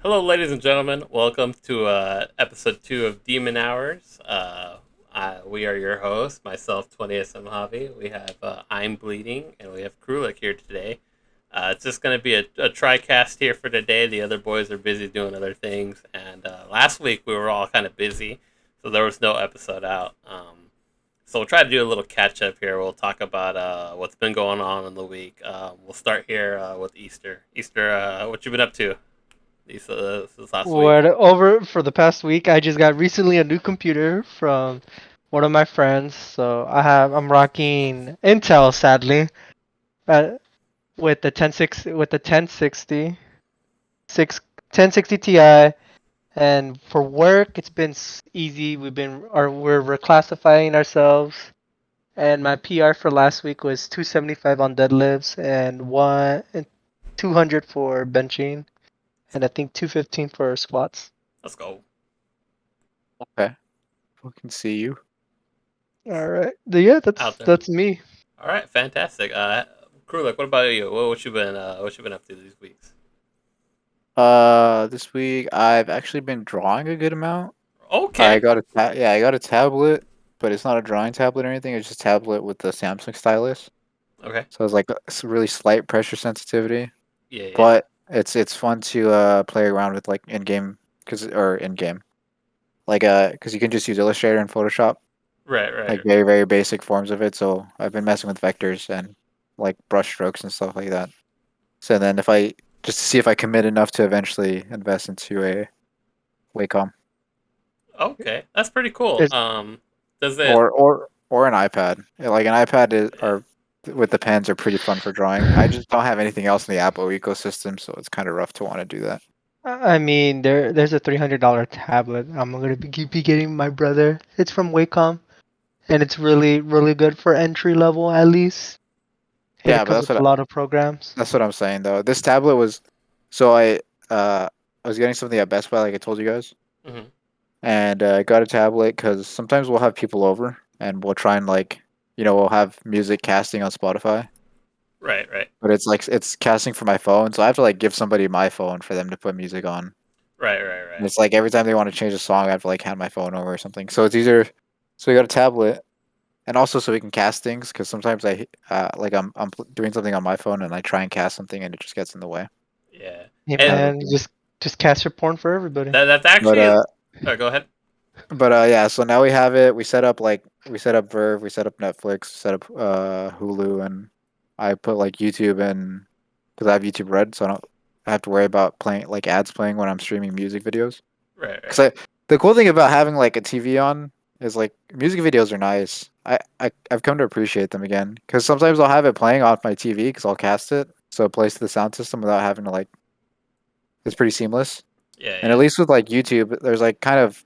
Hello, ladies and gentlemen. Welcome to episode 2 of Demon Hours. We are your hosts, myself, 20SM Hobby. We have I'm Bleeding, and we have Krulik here today. It's just going to be a tri-cast here for today. The other boys are busy doing other things, and last week we were all kind of busy, so there was no episode out. So we'll try to do a little catch-up here. We'll talk about what's been going on in the week. We'll start here with Easter. Easter, what you been up to? This last week. What over for the past week, I just got recently a new computer from one of my friends. So I'm rocking Intel sadly, uh, with the 1060 1060 Ti, and for work it's been easy. We're reclassifying ourselves, and my PR for last week was 275 on deadlifts and 200 for benching, and I think 215 for squats. Let's go. Okay, we can see you. All right. Yeah, Out there. that's me. All right, fantastic. Krulek, what about you? What you been up to these weeks? This week I've actually been drawing a good amount. I Okay. got I got a tablet, but it's not a drawing tablet or anything. It's just a tablet with the Samsung stylus. Okay. So it's like a really slight pressure sensitivity, Yeah, yeah. but it's fun to play around with like in game or in game like because you can just use Illustrator and Photoshop, Right, like right. very basic forms of it. So I've been messing with vectors and like brush strokes and stuff like that. So then if I just to see if I commit enough to eventually invest into a Wacom Okay, that's pretty cool. There's Does it? or an iPad. Yeah, like an iPad is or with the pens are pretty fun for drawing. I just don't have anything else in the Apple ecosystem, so it's kind of rough to want to do that. I mean there's a $300 tablet I'm gonna be getting my brother. It's from Wacom, and it's really good for entry level at least. And it Yeah, but comes with a lot of programs. that's what I'm saying though. This tablet was so uh I was getting something at Best Buy like I told you guys, Mhm. and I got a tablet because sometimes we'll have people over and we'll try and like we'll have music casting on Spotify. Right, right, But it's like it's casting for my phone, so I have to like give somebody my phone for them to put music on. right, right, And right. it's like every time they want to change a song, I have to like hand my phone over or something. So it's easier. So we got a tablet, and also so we can cast things because sometimes like I'm doing something on my phone and I try and cast something and it just gets in the way. Yeah, Hey So I and have a man, thing. just cast your porn for everybody. that's But actually. uh, Oh, go ahead. yeah. So now we have it. We set up Verve, we set up Netflix, set up Hulu, and I put like YouTube and because I have YouTube Red, so I don't have to worry about playing like ads playing when I'm streaming music videos. Right, Cause right. the cool thing about having like a TV on is like music videos are nice. I've come to appreciate them again. Cause sometimes I'll have it playing off my TV because I'll cast it so it plays to the sound system without having to like. It's pretty seamless. Yeah, And at yeah. least with like YouTube, there's like kind of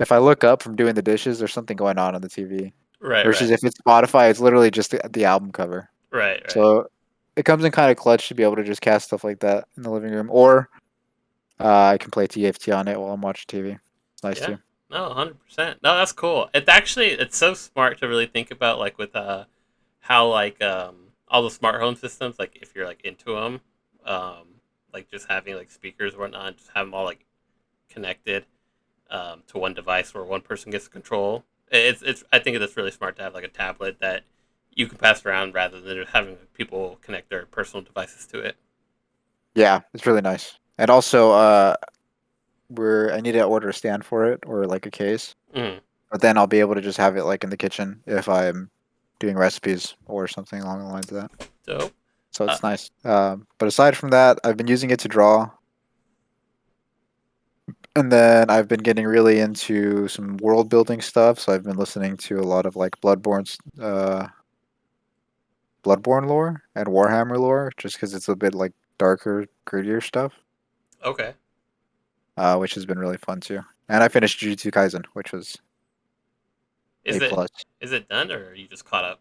if I look up from doing the dishes, there's something going on the TV. Right, Versus right, if it's Spotify, it's literally just the album cover. right, right. So it comes in kind of clutch to be able to just cast stuff like that in the living room, or I can play TFT on it while I'm watching TV. It's nice Yeah. too. No, 100%. No, that's cool. It's so smart to really think about like with how like all the smart home systems like if you're like into them, um like just having like speakers or whatnot, just have them all like connected to one device where one person gets control. It's I think it's really smart to have like a tablet that you can pass around rather than just having people connect their personal devices to it. Yeah, it's really nice. And also, I need to order a stand for it or like a case, Mm, but then I'll be able to just have it like in the kitchen if I'm doing recipes or something along the lines of that. dope. So Uh, it's nice. But aside from that, I've been using it to draw, and then I've been getting really into some world building stuff. So I've been listening to a lot of like Bloodborne lore and Warhammer lore, just because it's a bit like darker, grittier stuff, okay. which has been really fun too. And I finished Jujutsu Kaisen, which was Is A it plus. is it done or are you just caught up?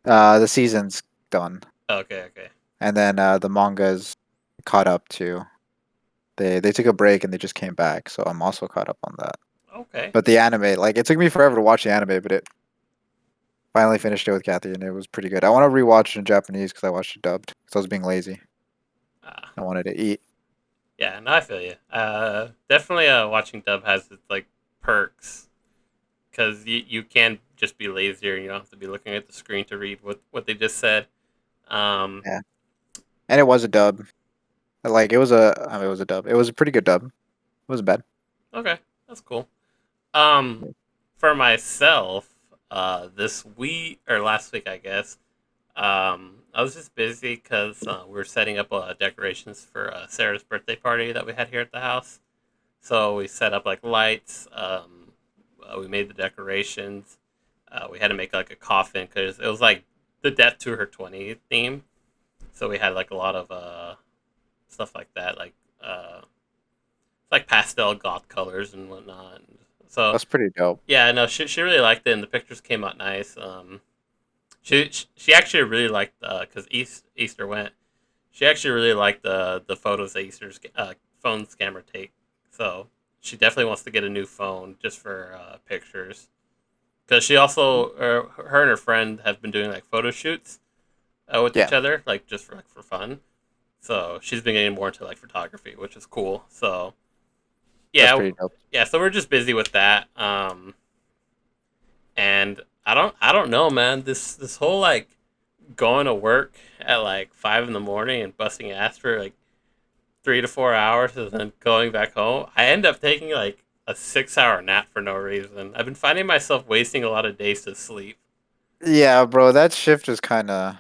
The season's done, Okay, okay. and then the manga's caught up too. They took a break and they just came back, so I'm also caught up on that. Okay. But the anime, like it took me forever to watch the anime, but it finally finished it with Kathy, and it was pretty good. I want to rewatch it in Japanese because I watched it dubbed because I was being lazy. Ah, I wanted to eat. Yeah, no, I feel you. Definitely, watching dub has its like perks because you can just be lazier. You don't have to be looking at the screen to read what they just said. Um, Yeah, and it was a dub. Like it was a, I mean, it was a dub. It was a pretty good dub. It wasn't bad. okay, that's cool. Um, for myself, this week or last week, I guess, I was just busy because we were setting up decorations for Sarah's birthday party that we had here at the house. So we set up like lights. We made the decorations. We had to make like a coffin because it was like the death to her 20 theme. So we had like a lot of stuff like that, like pastel goth colors and whatnot. So That's pretty dope. yeah, no, she really liked it, and the pictures came out nice. She actually really liked because Easter went. She actually really liked the photos that Easter's phone's camera take. So she definitely wants to get a new phone just for pictures. Because she also, her and her friend have been doing like photo shoots with Yeah, each other, like just for fun. So she's been getting more into like photography, which is cool. So that's yeah, pretty dope. yeah. So we're just busy with that. And I don't know, man. This whole like going to work at like 5 in the morning and busting ass for like 3 to 4 hours and then going back home. I end up taking like a 6 hour nap for no reason. I've been finding myself wasting a lot of days to sleep. Yeah, bro, that shift is kind of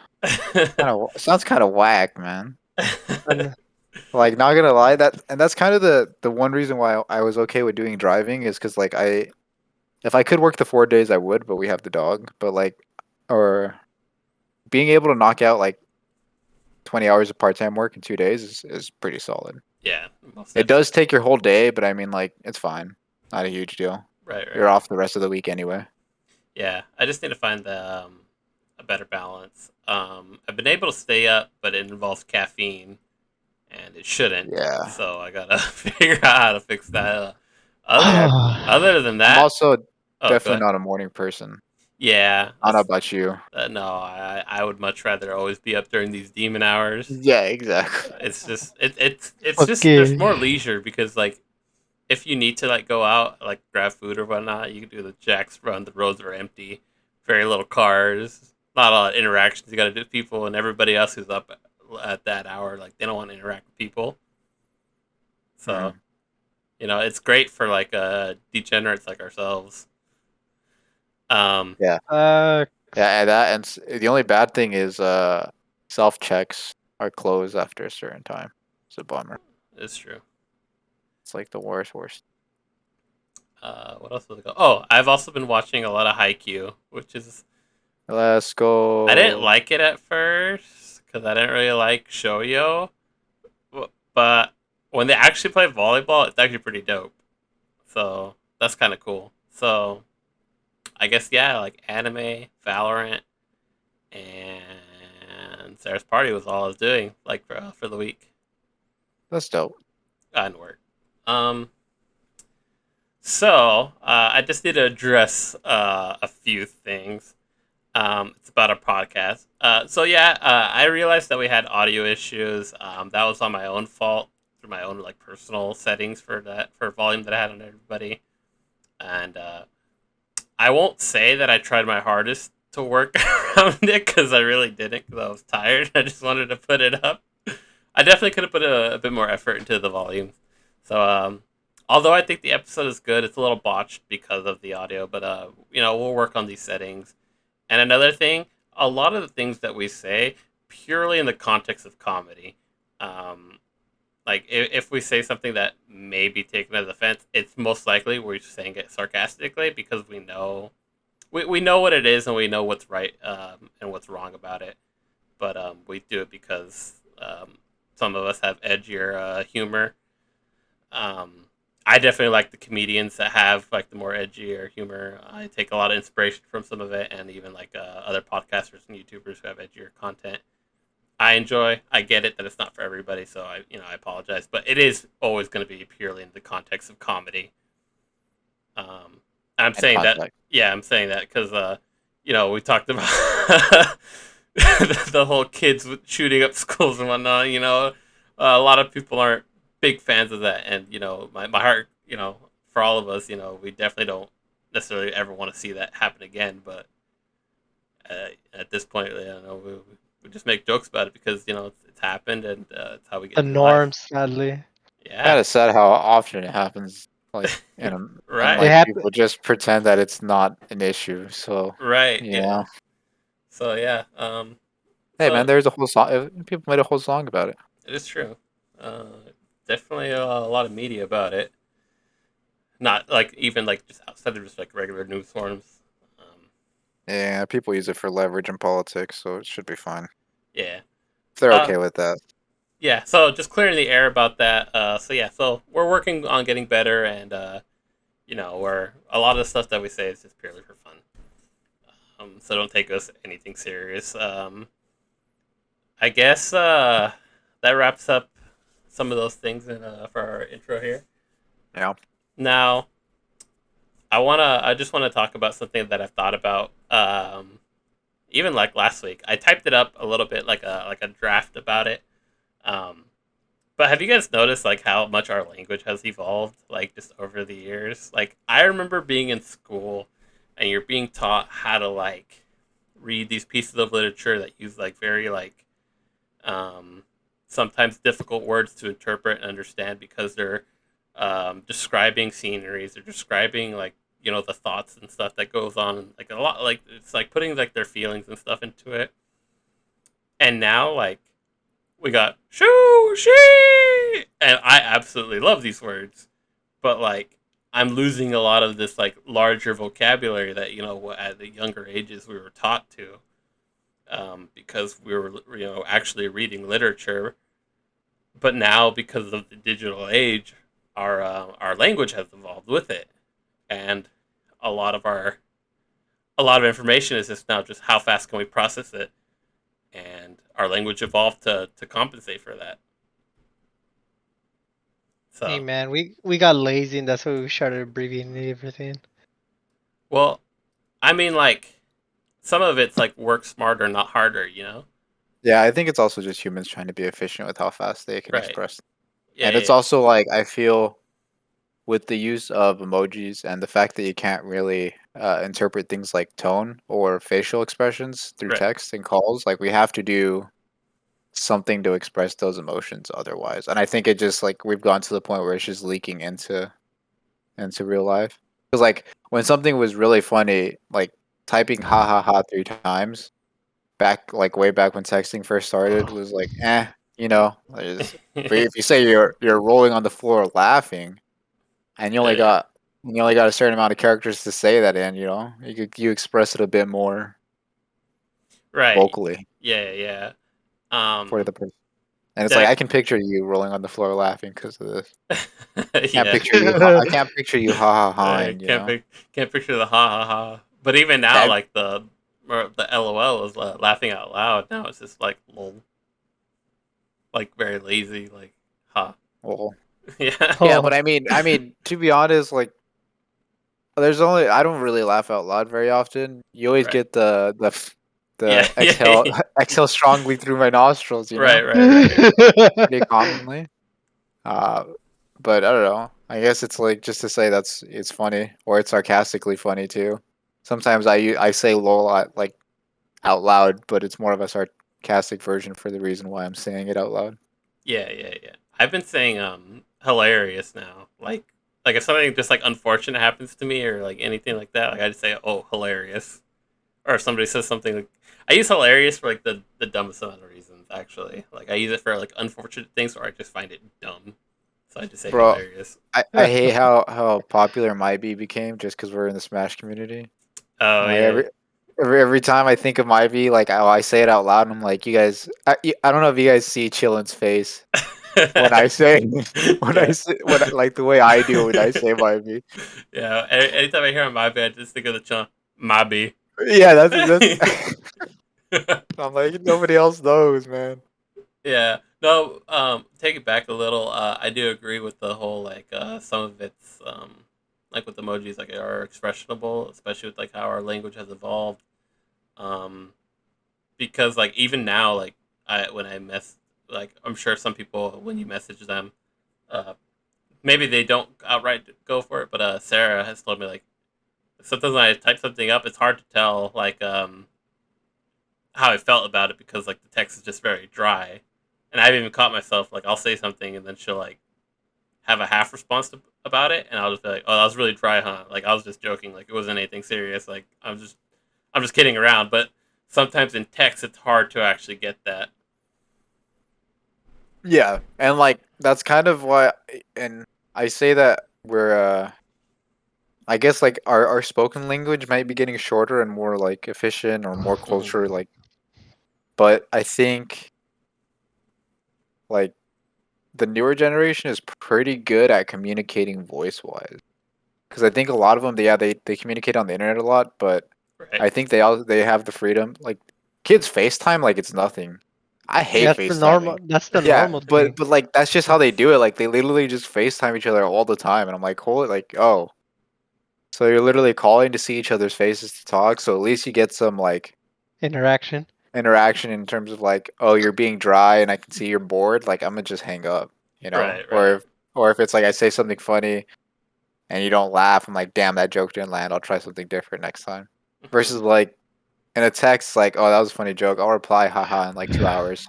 sounds kind of whack, man. And Like, not gonna lie, that's kind of the one reason why I was okay with doing driving is because like if I could work the 4 days I would, but we have the dog. But like, or being able to knock out like 20 hours of part time work in 2 days is pretty solid. Yeah, most It definitely. does take your whole day, but I mean, like, it's fine. Not a huge deal. Right, You're right. off the rest of the week anyway. Yeah, I just need to find a better balance. I've been able to stay up, but it involves caffeine, and it shouldn't. Yeah. So I gotta figure out how to fix that. Other Yeah. other than I'm that, also oh, go definitely ahead. not a morning person. Yeah, I don't know that's about you. no. I would much rather always be up during these demon hours. Yeah, exactly. It's just it's just there's okay. more leisure because like if you need to like go out like grab food or whatnot, you can do the jacks run. The roads are empty, very little cars, not a lot of interactions. You got to do with people and everybody else who's up at that hour. Like they don't want to interact with people, so Mhm. it's great for like degenerates like ourselves. Um, Yeah. Uh, Yeah, and the only bad thing is self checks are closed after a certain time. It's a bummer. it's true. It's like the worst. What else was it called? Oh, I've also been watching a lot of Haikyuu, which is Let's I didn't go. like it at first because I didn't really like Shoyo, but when they actually play volleyball, it's actually pretty dope. So that's kind of cool. So I guess yeah, like anime, Valorant, and Sarah's Party was all I was doing like for the week That's dope. and work. Um, so I just need to address a few things. It's about a podcast. So yeah, I realized that we had audio issues. That was on my own fault through my own like personal settings for volume that I had on everybody. And I won't say that I tried my hardest to work around it because I really didn't because I was tired. I just wanted to put it up. I definitely could have put a bit more effort into the volume. So although I think the episode is good, it's a little botched because of the audio. But we'll work on these settings. And another thing, a lot of the things that we say purely in the context of comedy. Um, like if we say something that may be taken as offense, it's most likely we're saying it sarcastically because we know what it is and we know what's right and what's wrong about it. But we do it because some of us have edgier humor. Um, I definitely like the comedians that have like the more edgier humor. I take a lot of inspiration from some of it, and even like other podcasters and YouTubers who have edgier content. I enjoy. I get it that it's not for everybody, so I apologize, but it is always going to be purely in the context of comedy. I'm And saying that, contact. yeah, I'm saying that because we talked about the whole kids shooting up schools and whatnot. A lot of people aren't big fans of that, and my heart, for all of us, we definitely don't necessarily ever want to see that happen again. But at this point, we just make jokes about it because it's happened, and it's how we get The through life. norm, sadly. Yeah, Kind of sad how often it happens. Like, and right, It like happened. people just pretend that it's not an issue. So right, yeah. yeah. So yeah, Hey man, so there's a whole song. People made a whole song about it. it is true. Uh, Definitely a lot of media about it. Not like even like just outside of just like regular news forums. Um, Yeah, people use it for leverage in politics, so it should be fine yeah. if they're Uh, okay with that. yeah. So just clearing the air about that. So yeah. So we're working on getting better, and we're a lot of the stuff that we say is just purely for fun. So don't take us anything serious. I guess that wraps up some of those things for our intro here. Yeah. Now, I just wanna talk about something that I've thought about. Even like last week, I typed it up a little bit, like a draft about it. Um, but have you guys noticed like how much our language has evolved, like just over the years? Like I remember being in school, and you're being taught how to like read these pieces of literature that use like very like um, sometimes difficult words to interpret and understand because they're describing sceneries or describing like the thoughts and stuff that goes on, like a lot, like it's like putting like their feelings and stuff into it. And now like we got shoo she, and I absolutely love these words, but like I'm losing a lot of this like larger vocabulary that at the younger ages we were taught to, because we were actually reading literature. But now because of the digital age, our language has evolved with it, and a lot of our a lot of information is just now just how fast can we process it, and our language evolved to compensate for that. Hey So, man, we got lazy and that's why we started abbreviating everything. well, I mean, like some of it's like work smarter, not harder. Yeah, I think it's also just humans trying to be efficient with how fast they can Right? express. Yeah, And yeah, it's yeah. also like I feel with the use of emojis and the fact that you can't really interpret things like tone or facial expressions through Right. text and calls, like we have to do something to express those emotions otherwise. And I think it just like we've gone to the point where it's just leaking into real life. Because like when something was really funny, like typing ha ha ha 3 times back like way back when texting first started was like but if you say you're rolling on the floor laughing and Yeah, yeah. you only got a certain amount of characters to say that in, you express it a bit more Right. vocally Yeah, yeah. for the person. And it's like I Def. can picture you rolling on the floor laughing because of this. Yeah. I can't picture you ha ha ha Right. and Can't picture the ha ha ha. But even now, that like the LOL is laughing out loud. Now it's just like lol, like very lazy, like ha. well Yeah. yeah, Oh, but I mean to be honest, like there's only I don't really laugh out loud very often. You always Right. get the Yeah. exhale Yeah. exhale strongly through my nostrils, Right. Right. Right. pretty commonly. Uh, but I don't know. I guess it's like just to say it's funny or it's sarcastically funny too. Sometimes I say lol like out loud, but it's more of a sarcastic version for the reason why I'm saying it out loud. Yeah. Yeah. Yeah. I've been saying hilarious now. Like if something just like unfortunate happens to me or like anything like that, like I just say oh hilarious. Or if somebody says something like I use hilarious for like the dumbest amount of reasons actually. Like I use it for like unfortunate things or I just find it dumb. So I just say Bro, hilarious. I hate how popular Mybe became just because we're in the Smash community. Oh And like yeah. every time I think of Mybe, like I say it out loud, and I'm like, you guys, I don't know if you guys see Chillin's face when I say Yeah. like the way I do when I say Mybe. Yeah. Anytime I hear my bad, just think of the chunk. Mobby. Yeah, that's. I'm like nobody else knows, man. Yeah. No, take it back a little. I do agree with the whole like some of it's like with emojis like are expressionable, especially with like how our language has evolved. Um because like even now like I when I mess like I'm sure some people when you message them maybe they don't outright go for it, but Sarah has told me like sometimes when I type something up, it's hard to tell like how I felt about it because like the text is just very dry, and I've even caught myself like I'll say something and then she'll like have a half response about it, and I'll just be like, "Oh, that was really dry, huh?" Like I was just joking, like it wasn't anything serious. Like I'm just kidding around. But sometimes in text, it's hard to actually get that. Yeah, and like that's kind of why, and I say that we're I guess like our spoken language might be getting shorter and more like efficient or more Mhm. culture like, but I think like the newer generation is pretty good at communicating voice wise. Because I think a lot of them, they communicate on the internet a lot, but Right. I think they have the freedom. Like kids FaceTime like it's nothing. I hate That's the normal. FaceTiming. That's the Yeah, normal thing. but like that's just how they do it. Like they literally just FaceTime each other all the time, and I'm like, holy, like oh, so you're literally calling to see each other's faces to talk. So at least you get some like Interaction. interaction in terms of like, oh, you're being dry, and I can see you're bored. Like I'm gonna just hang up, you know? Right. Right. Or if it's like I say something funny and you don't laugh, I'm like, damn, that joke didn't land. I'll try something different next time. Versus like in a text, like, oh, that was a funny joke. I'll reply, haha, in like 2 hours.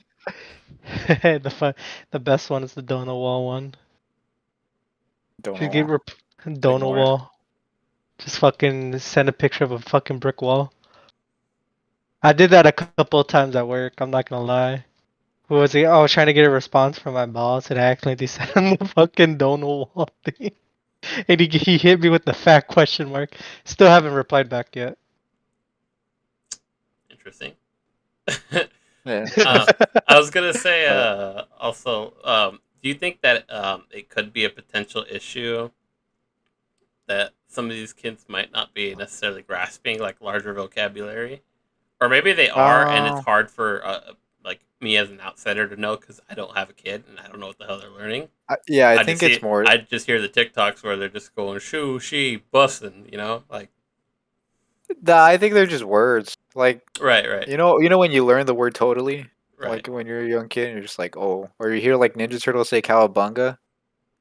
the fun, the best one is the donut wall one. Don't If you get know. donut Ignore it. wall, just fucking send a picture of a fucking brick wall. I did that a couple of times at work. I'm not gonna lie. What was it? I was trying to get a response from my boss, and I accidentally sent him the fucking donut wall thing. And he hit me with the fat question mark. Still haven't replied back yet. Interesting. Yeah. uh, I was gonna say Uh, also, do you think that it could be a potential issue that some of these kids might not be necessarily grasping like larger vocabulary, or maybe they are, and it's uh, hard for like me as an outsider to know because I don't have a kid and I don't know what the hell they're learning. yeah, I think it's more. I just hear the TikToks where they're just going shoo she bussin', you know, like I think they're just words. Like right, right, you know when you learn the word totally, right, like when you're a young kid, and you're just like, oh, or you hear like Ninja Turtle say cowabunga.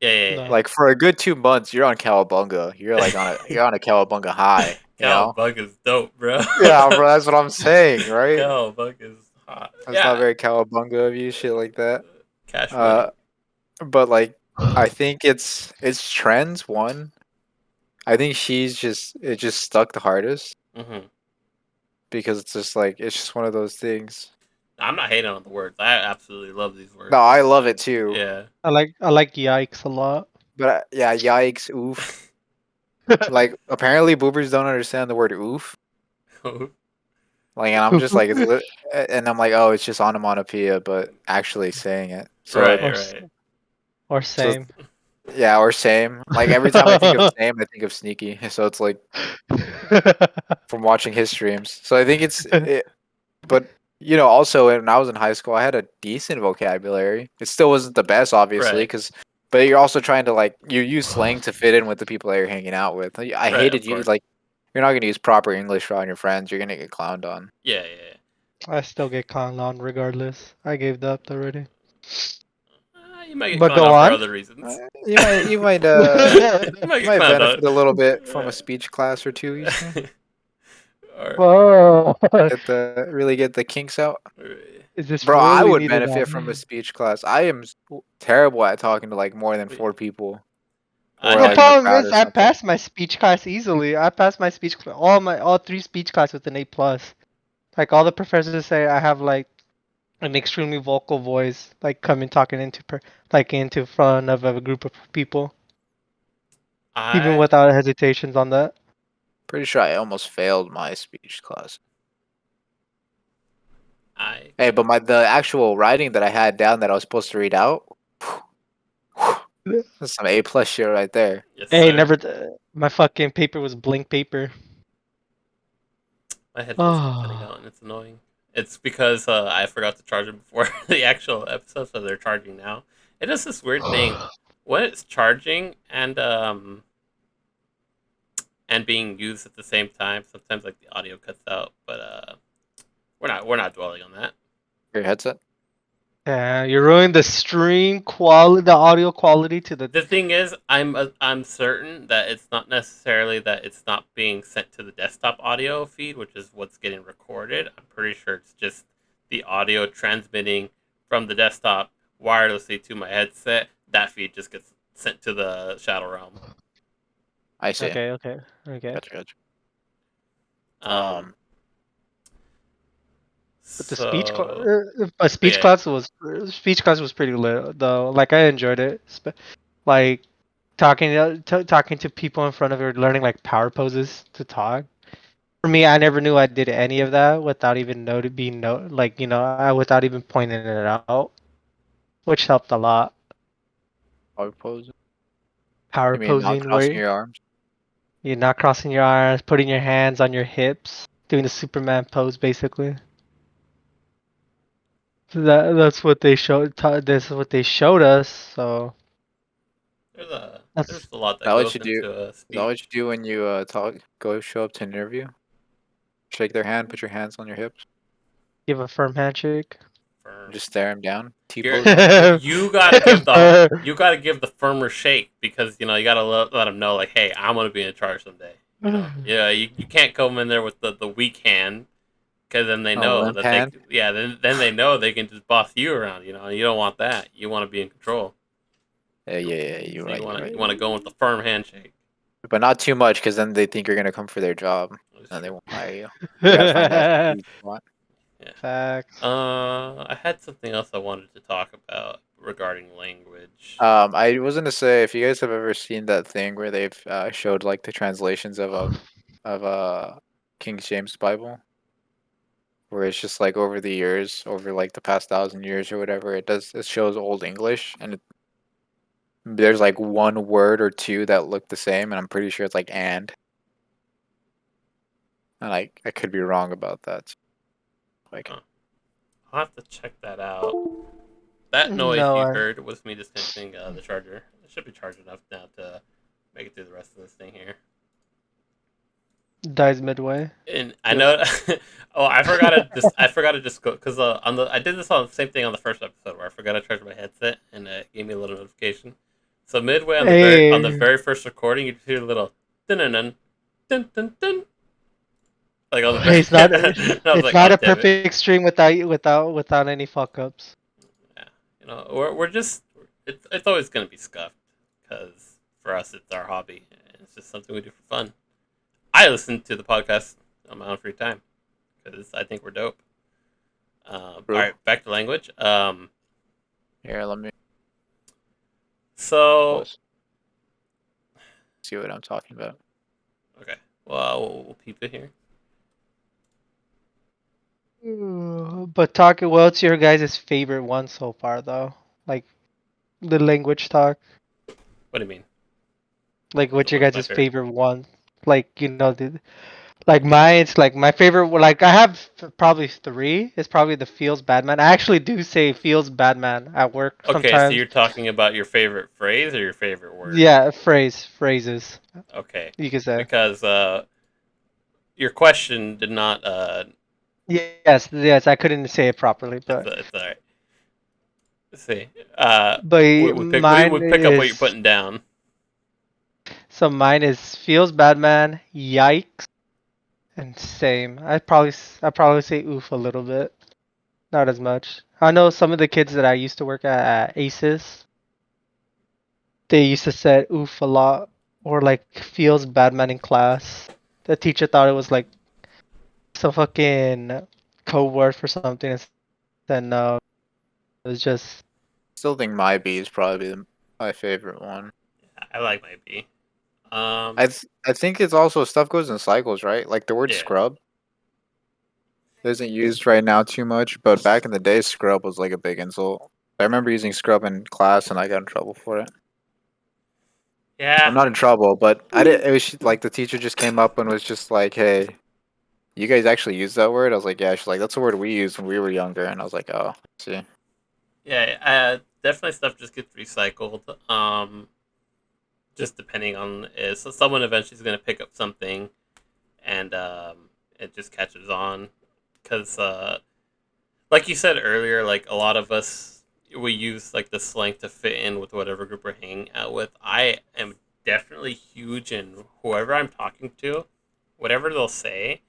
yeah, yeah, No. Like for a good 2 months, you're on cowabunga. yeah. You're on a cowabunga high. You know? Cowabug is dope, bro. Yeah, bro. That's what I'm saying, right? Cowabug is hot. That's not Yeah, very cowabunga of you, shit like that. cash Uh, money. but like, I think it's trends. One, I think it just stuck the hardest Hmm. because it's just like it's just one of those things. I'm not hating on the words. I absolutely love these No, words. I love it too. Yeah. I like yikes a lot. But yeah, yikes, oof. Like apparently boomers don't understand the word oof. Like, and I'm just like, and I'm like, oh, it's just onomatopoeia, but actually saying it. Right, or right. or So same. yeah, or same. Like every time I think of same, I think of sneaky. So it's like from watching his streams. So I think but you know, also when I was in high school, I had a decent vocabulary. It still wasn't the best, obviously, Right, because. But you're also trying to like you use slang to fit in with the people that you're hanging out with. I right, of hated you course. like you're not gonna use proper English around your friends. You're gonna get clowned on. Yeah, yeah, I still get conned on regardless. I gave that up already. yeah. You might get But clowned go out for on. other reasons. You You might get might clowned benefit out. a little bit from a speech class or two each time. Or, Whoa. Really get the kinks out. Is this Bro, I really would needed benefit from a happening? speech class. I am terrible at talking to like more than wait, 4 people I or The like had in a problem crowd is or I something. passed my speech class easily. I passed my speech all three speech class with an A plus. Like all the professors say I have like an extremely vocal voice, like coming talking into front of a group of people, even I without hesitations on that. Pretty sure I almost failed my speech class. I Hey, but the actual writing that I had down that I was supposed to read out, that's some A+ shit right there. yes Hey, sir. never. My fucking paper was blank paper. My headphones keep cutting Oh. out and it's annoying. It's because I forgot to charge them before the actual episode, so they're charging now. It does this weird thing when it's charging and being used at the same time. Sometimes like the audio cuts out, but we're not dwelling on that. Your headset? Yeah, you're ruining the stream quality, the audio quality to the. The thing is, I'm certain that it's not necessarily that it's not being sent to the desktop audio feed, which is what's getting recorded. I'm pretty sure it's just the audio transmitting from the desktop wirelessly to my headset. That feed just gets sent to the Shadow Realm. I see. Okay. Gotcha. Um, But the so speech yeah, class was pretty lit though. Like I enjoyed it. Like talking to people in front of her, learning like power poses to talk. For me, I never knew I did any of that without even like without even pointing it out, which helped a lot. Power pose. Power You mean not posing crossing where your arms? you're not crossing your arms, putting your hands on your hips, doing the Superman pose basically. So that's what they showed. This is what they showed us. So there's that's a lot Is that that what goes you do? into a Is that what speech. you do when you show up to an interview? Shake their hand, put your hands on your hips, give a firm handshake. Firm. just stare them down. T You're, pose them. you gotta give the firmer shake because you gotta let them know like, hey, I'm gonna be in charge someday. Yeah, you can't come in there with the weak hand because then they Oh, know limp that they hand. then they know they can just boss you around. And you don't want that. You want to be in control. Yeah. You're So right. You're right. you want to go with the firm handshake. But not too much, because then they think you're gonna come for their job, That's and they true. won't hire you. You gotta find that sweet spot. Yeah. Facts. I had something else I wanted to talk about regarding language. I was gonna say if you guys have ever seen that thing where they've showed like the translations of King James Bible, where it's just like over the years, over like the past 1,000 years or whatever, it shows Old English, and there's like one word or two that look the same, and I'm pretty sure it's like and I could be wrong about that. Like Huh. I'll have to check that out. That noise No, you heard was me disconnecting the charger. It should be charged enough now to make it through the rest of this thing here. dies midway. And I know. Oh, I forgot to just go because on the I did this on the same thing on the first episode where I forgot to charge my headset and it gave me a little notification. So midway on the Hey, very first recording, you just hear a little dun dun dun dun dun like on the very. it's not And I was it's like, not oh a damn it. perfect stream without any fuck ups. Yeah, we're just it's always gonna be scuffed because for us it's our hobby and it's just something we do for fun. I listen to the podcast on my own free time because I think we're dope. All True. right, back to language. here, let me So see what I'm talking about. okay, well we'll peep it here. But talking, what's your guys' favorite one so far though? Like the language talk. What do you mean? Like what's your What's my guys' favorite? favorite one? Like like mine, it's like my favorite. Like I have probably three. It's probably the feels bad man. I actually do say feels bad man at work Okay, so sometimes. you're talking about your favorite phrase or your favorite word? Yeah, phrases. Okay, You could say. because your question did not. Yes, I couldn't say it properly, but It's all right. Let's see. We mine pick up what you're is putting down. mine is feels bad man, yikes, and same. I probably say oof a little bit, not as much. I know some of the kids that I used to work at ACES, they used to say oof a lot, or like feels bad man in class. The teacher thought it was like some fucking code word for something, and then no, it was just Still think my B is probably my favorite one. I like my B. I think it's also stuff goes in cycles, right? Like the word Yeah. scrub isn't used right now too much, but back in the day, scrub was like a big insult. I remember using scrub in class, and I got in trouble for it. I'm Yeah. not in trouble, but I did. It was like the teacher just came up and was just like, "Hey, you guys actually use that word?" I was like, "Yeah." She's like, "That's the word we used when we were younger," and I was like, "Oh, see." Yeah. Definitely stuff just gets recycled. Just depending on so someone eventually is gonna pick up something, and it just catches on, because like you said earlier, like a lot of us we use like the slang to fit in with whatever group we're hanging out with. I am definitely huge in whoever I'm talking to, whatever they'll say.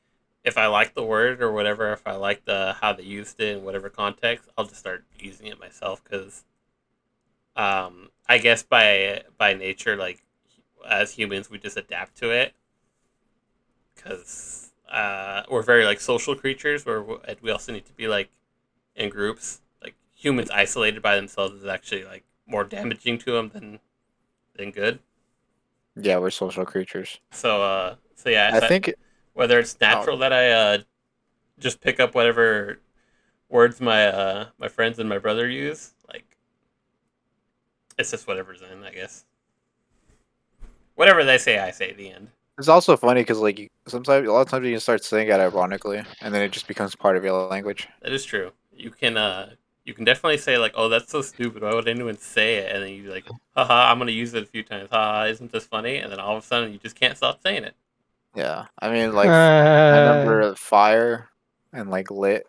If I like the word or whatever, if I like the how they used it in whatever context, I'll just start using it myself because I guess by nature, like as humans, we just adapt to it because we're very like social creatures. Where we also need to be like in groups. Like humans isolated by themselves is actually like more damaging to them than good. Yeah, we're social creatures. So yeah, I think. whether it's Oh, natural that I just pick up whatever words my friends and my brother use, like it's just whatever's in, I guess. Whatever they say, I say at the end. it's also funny because like sometimes a lot of times you can start saying it ironically, and then it just becomes part of your language. That is true. You can definitely say like, "Oh, that's so stupid. Why would anyone say it?" And then you like, "Haha, I'm gonna use it a few times. Haha, isn't this funny?" And then all of a sudden, you just can't stop saying it. Yeah, I mean like I Uh, remember fire and like lit.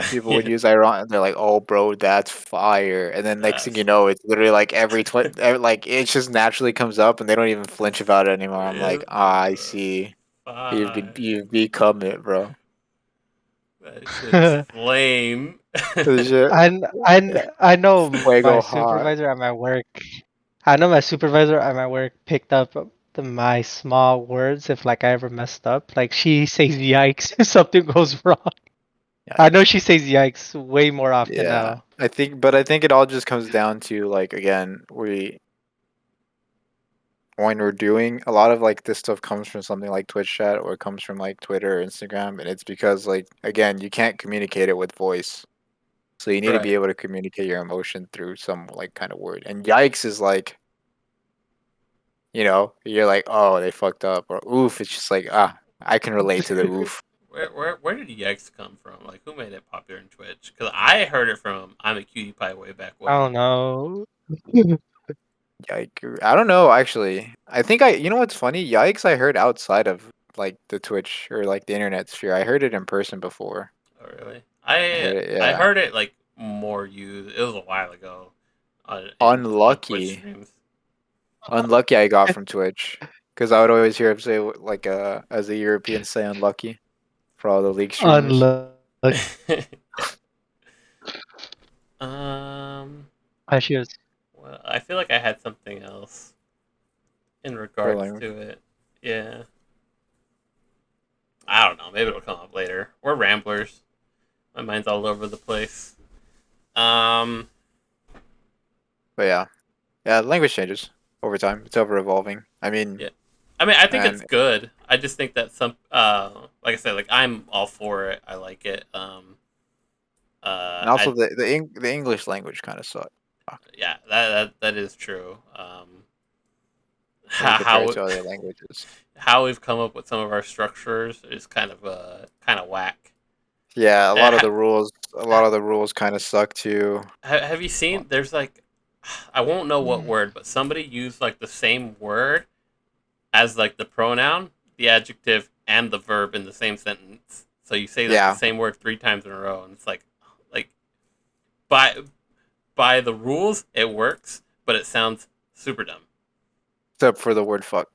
People would Yeah, use iron. They're like, "Oh, bro, that's fire!" And then next thing you that's know, it's literally like like it just naturally comes up, and they don't even flinch about it anymore. I'm like, real ah, I see. fire. You've become it, bro. That shit's flame. This shit, I know my fuego hot. supervisor at my work. I know my supervisor at my work picked up my small words if like I ever messed up. Like she says yikes if something goes wrong. I know Yikes. she says yikes way more often Yeah, now. I think it all just comes down to like again, we when we're doing a lot of like this stuff comes from something like Twitch chat or it comes from like Twitter or Instagram, and it's because like again, you can't communicate it with voice. So you need to be Right. able to communicate your emotion through some like kind of word. And yikes is like, you're like, oh, they fucked up, or oof. It's just like, I can relate to the oof. Where did EX come from? Like, who made it popular in Twitch? Because I heard it from I'm a Cutie Pie way back I when. don't know. Yike. I don't know actually. I think you know what's funny? Yikes, I heard outside of like the Twitch or like the internet sphere. I heard it in person before. Oh, really? I heard it, I yeah. heard it like more used. It was a while ago, in Twitch Unlucky. streams. Unlucky I got from Twitch. Because I would always hear him say like as a European say unlucky for all the league streamers. Unlucky. um. She was. Well, I feel like I had something else in For regards language. to it. Yeah. I don't know. Maybe it'll come up later. We're ramblers. My mind's all over the place. Um. But yeah. Yeah, language changes over time. It's ever evolving. I mean, Yeah. I mean, I think it's and good. I just think that like I said, like I'm all for it. I like it. also I the English language kind of sucks yeah, that is true. when you compare it How to other languages. how we've come up with some of our structures is kind of whack. Yeah, Uh, a lot of the rules kind of suck too. have you seen? There's like, I won't know what word, but somebody used like the same word as like the pronoun, the adjective, and the verb in the same sentence. So you say like the Yeah, same word three times in a row, and it's like by by the rules it works, but it sounds super dumb. except for the word fuck.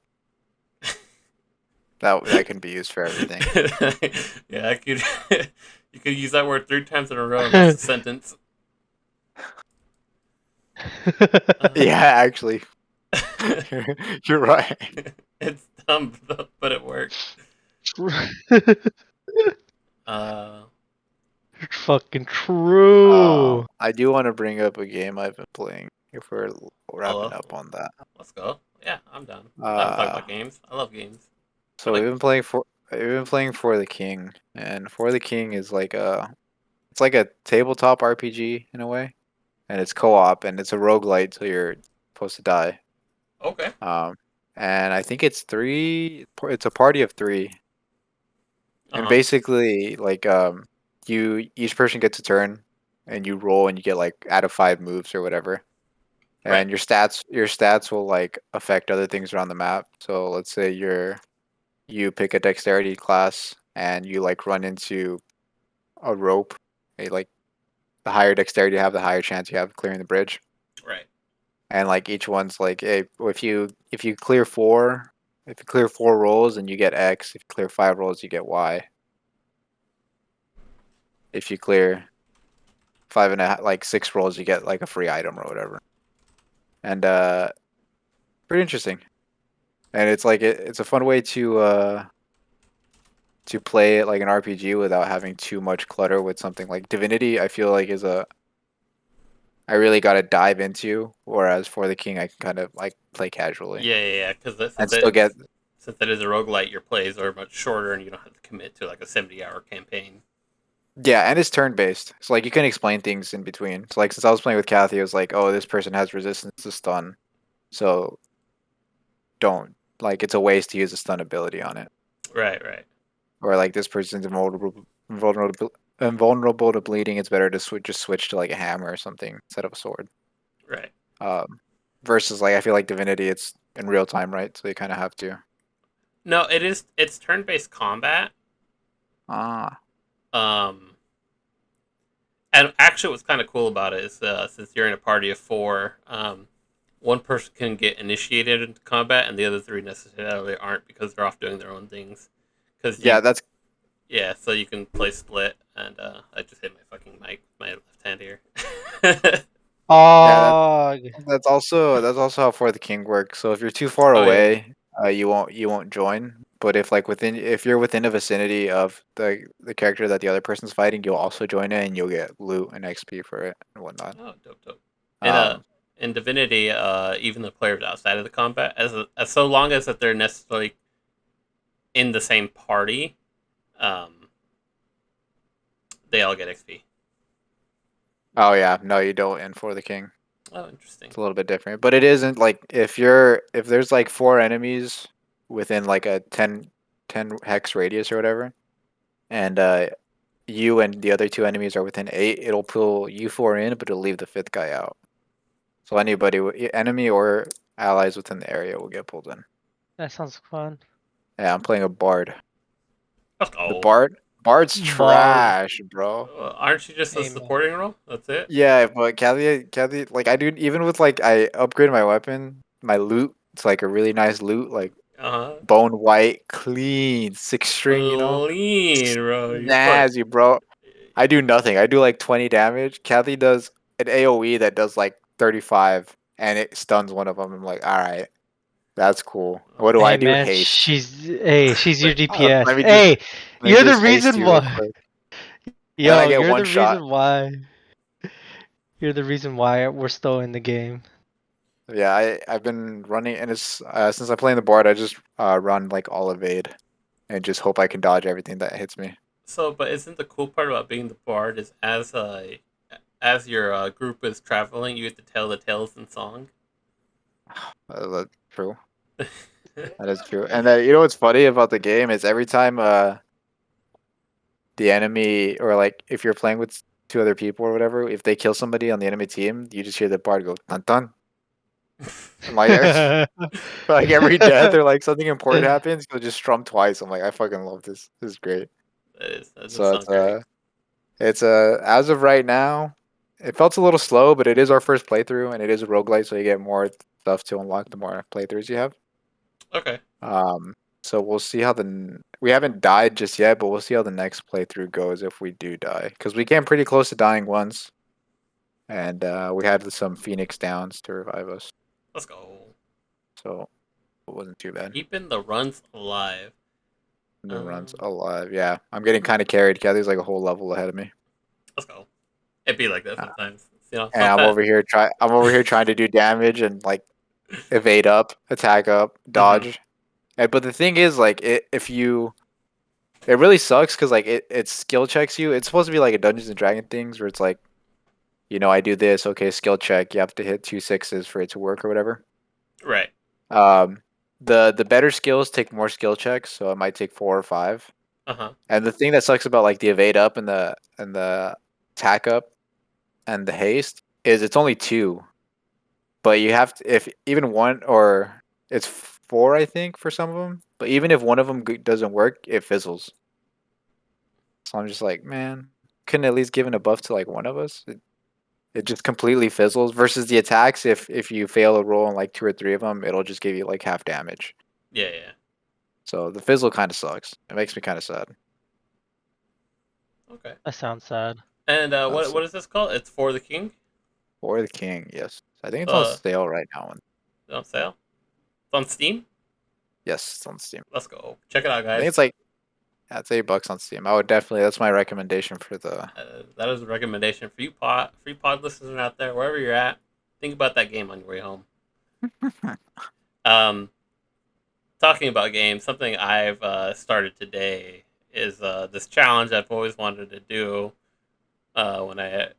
That can be used for everything. Yeah, I could. You could use that word three times in a row, and that's a sentence. Yeah, Uh, actually, you're right. it's dumb, but it works. Uh, Fucking true. I do want to bring up a game I've been playing. If we're wrapping hello, up on that. let's go. Yeah, I'm done. I'm down to talk Uh, about games. I love games. I so like. we've been playing For the King, and For the King is like it's like a tabletop RPG in a way, and it's co-op and it's a roguelite, so you're supposed to die. Okay. Um, and I think it's it's a party of three, Uh and huh. basically like you each person gets a turn, and you roll and you get like out of five moves or whatever, Right. and your stats will like affect other things around the map. So let's say you pick a dexterity class and you like run into a rope, a like the higher dexterity you have, the higher chance you have of clearing the bridge. Right. And like each one's like, if you clear four, if you clear 4 rolls, then you get X. If you clear 5 rolls, you get Y. If you clear 5.5, like 6 rolls, you get like a free item or whatever. And pretty interesting. And it's like it's a fun way to play it like an RPG without having too much clutter with something like Divinity. I feel like I really got to dive into, whereas For the King I can kind of like play casually Yeah. Because and still get. since it is a roguelite, your plays are much shorter, and you don't have to commit to like a 70-hour campaign. Yeah, and it's turn based. So like you can explain things in between. So like since I was playing with Kathy, it was like, oh, this person has resistance to stun, so don't like it's a waste to use a stun ability on it. Right. Or like this person's invulnerable to bleeding. It's better to just switch to like a hammer or something instead of a sword. Right. Um, versus like I feel like Divinity, it's in real time, right? So you kind of have to. No, it's turn-based combat. Ah, Um, and actually, what's kind of cool about it is since you're in a party of four, one person can get initiated into combat, and the other three necessarily aren't because they're off doing their own things. Because yeah, that's so you can play split, and I just hit my fucking mic, my left hand here. yeah, Oh, that's also how For the King works. So if you're too far Oh yeah, away, you won't join. But if you're within the vicinity of the character that the other person's fighting, you'll also join it and you'll get loot and XP for it and whatnot. oh dope. And Um, in Divinity, even the players outside of the combat, as so long as that they're necessarily in the same party, um, they all get XP. oh yeah, no, you don't in For the King. Oh, interesting. It's a little bit different, but it isn't like if there's like 4 enemies within like a 10 hex radius or whatever, and you and the other 2 enemies are within 8, it'll pull you 4 in, but it'll leave the 5th guy out. So enemy or allies within the area will get pulled in. that sounds fun. Yeah, I'm playing a bard. Let's The go. bard's Bard. trash, bro. Aren't you just a Amen. supporting role? That's it. Yeah, but Kathy, like I do, even with like I upgrade my weapon, my loot, it's like a really nice loot, like Uh huh. bone white, clean, 6 string, Clean, bro. You fuck. snazzy, bro. I do nothing. I do like 20 damage. Kathy does an AoE that does like 35, and it stuns one of them. I'm like, all right, that's cool. What do I Hey do? man, Haste. she's your Wait. DPS. Let me just Hey, let me you're the just haste reason you real why. quick, and then I Yo, get you're one the shot. reason why. You're the reason why we're still in the game. Yeah, I've been running, and it's since I play in the board, I just run like all evade, and just hope I can dodge everything that hits me. So, but isn't the cool part about being the bard is as your group is traveling, you get to tell the tales in song. That's true. That is true. And then you know what's funny about the game is every time the enemy or like if you're playing with 2 other people or whatever, if they kill somebody on the enemy team, you just hear the bard go dun dun. And like like every death or like something important happens, you'll just strum twice. I'm like, I fucking love this. This is great. That does So sound great. it's as of right now, it felt a little slow, but it is our first playthrough and it is a roguelite, so you get more stuff to unlock the more playthroughs you have. Okay. So we'll see how we haven't died just yet, but we'll see how the next playthrough goes if we do die, because we came pretty close to dying once, and we had some Phoenix Downs to revive us, Let's go. so it wasn't too bad. Keeping the runs alive. The runs alive, yeah. I'm getting kind of carried. Kathy's like a whole level ahead of me, Let's go. It'd be like that uh, sometimes. You know, and I'm sometimes. over here trying to do damage and like evade up, attack up, Hmm. dodge. But the thing is, like, it really sucks because like it skill checks you. It's supposed to be like a Dungeons and Dragon things where it's like, I do this. Okay, skill check. You have to hit 2 6s for it to work or whatever. Right. Um, the better skills take more skill checks, so it might take 4 or 5. Uh huh. And the thing that sucks about like the evade up and the attack up and the haste is it's only 2, but you have to if even one or it's 4 I think for some of them. But even if one of them doesn't work, it fizzles. So I'm just like, man, couldn't at least given a buff to like one of us? It just completely fizzles. Versus the attacks, if you fail a roll on like 2 or 3 of them, it'll just give you like half damage. Yeah. So the fizzle kind of sucks. It makes me kind of sad. Okay. That sounds sad. And what is this called? It's For the King. For the King, yes. I think it's on sale right now. It's on sale. It's on Steam. Yes, it's on Steam. Let's go check it out, I guys. think it's like it's $8 on Steam. I would definitely. That's my recommendation for the. That is a recommendation for you free pod listeners out there, wherever you're at. Think about that game on your way home. Talking about games, something I've started today is this challenge I've always wanted to do. When I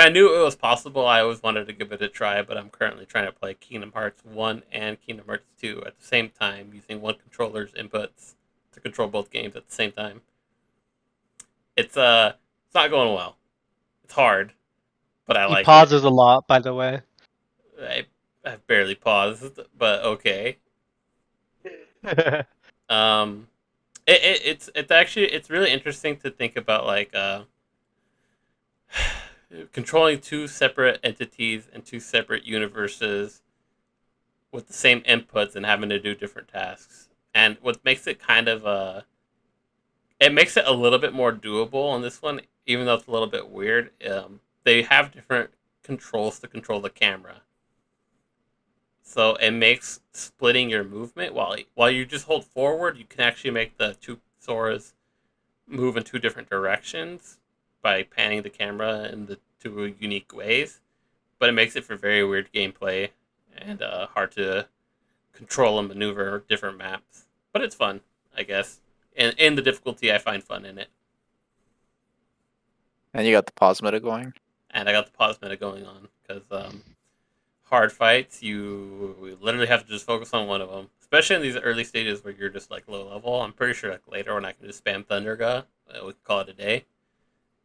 knew it was possible, I always wanted to give it a try. But I'm currently trying to play Kingdom Hearts 1 and Kingdom Hearts 2 at the same time, using one controller's inputs to control both games at the same time. It's not going well. It's hard, but I like it. He pauses a lot, by the way. I've barely paused, but okay. It's really interesting to think about, like controlling two separate entities and two separate universes with the same inputs and having to do different tasks. And what makes it kind of it makes it a little bit more doable on this one, even though it's a little bit weird. They have different controls to control the camera. So it makes splitting your movement while you just hold forward, you can actually make the two Soras move in two different directions by panning the camera in the two unique ways. But it makes it for very weird gameplay and hard to control and maneuver different maps. But it's fun, I guess. And in the difficulty, I find fun in it. And you got the pause meta going? And I got the pause meta going on because hard fights, you literally have to just focus on one of them. Especially in these early stages where you're just like low level. I'm pretty sure like later when I can just spam Thunderga, we can call it a day.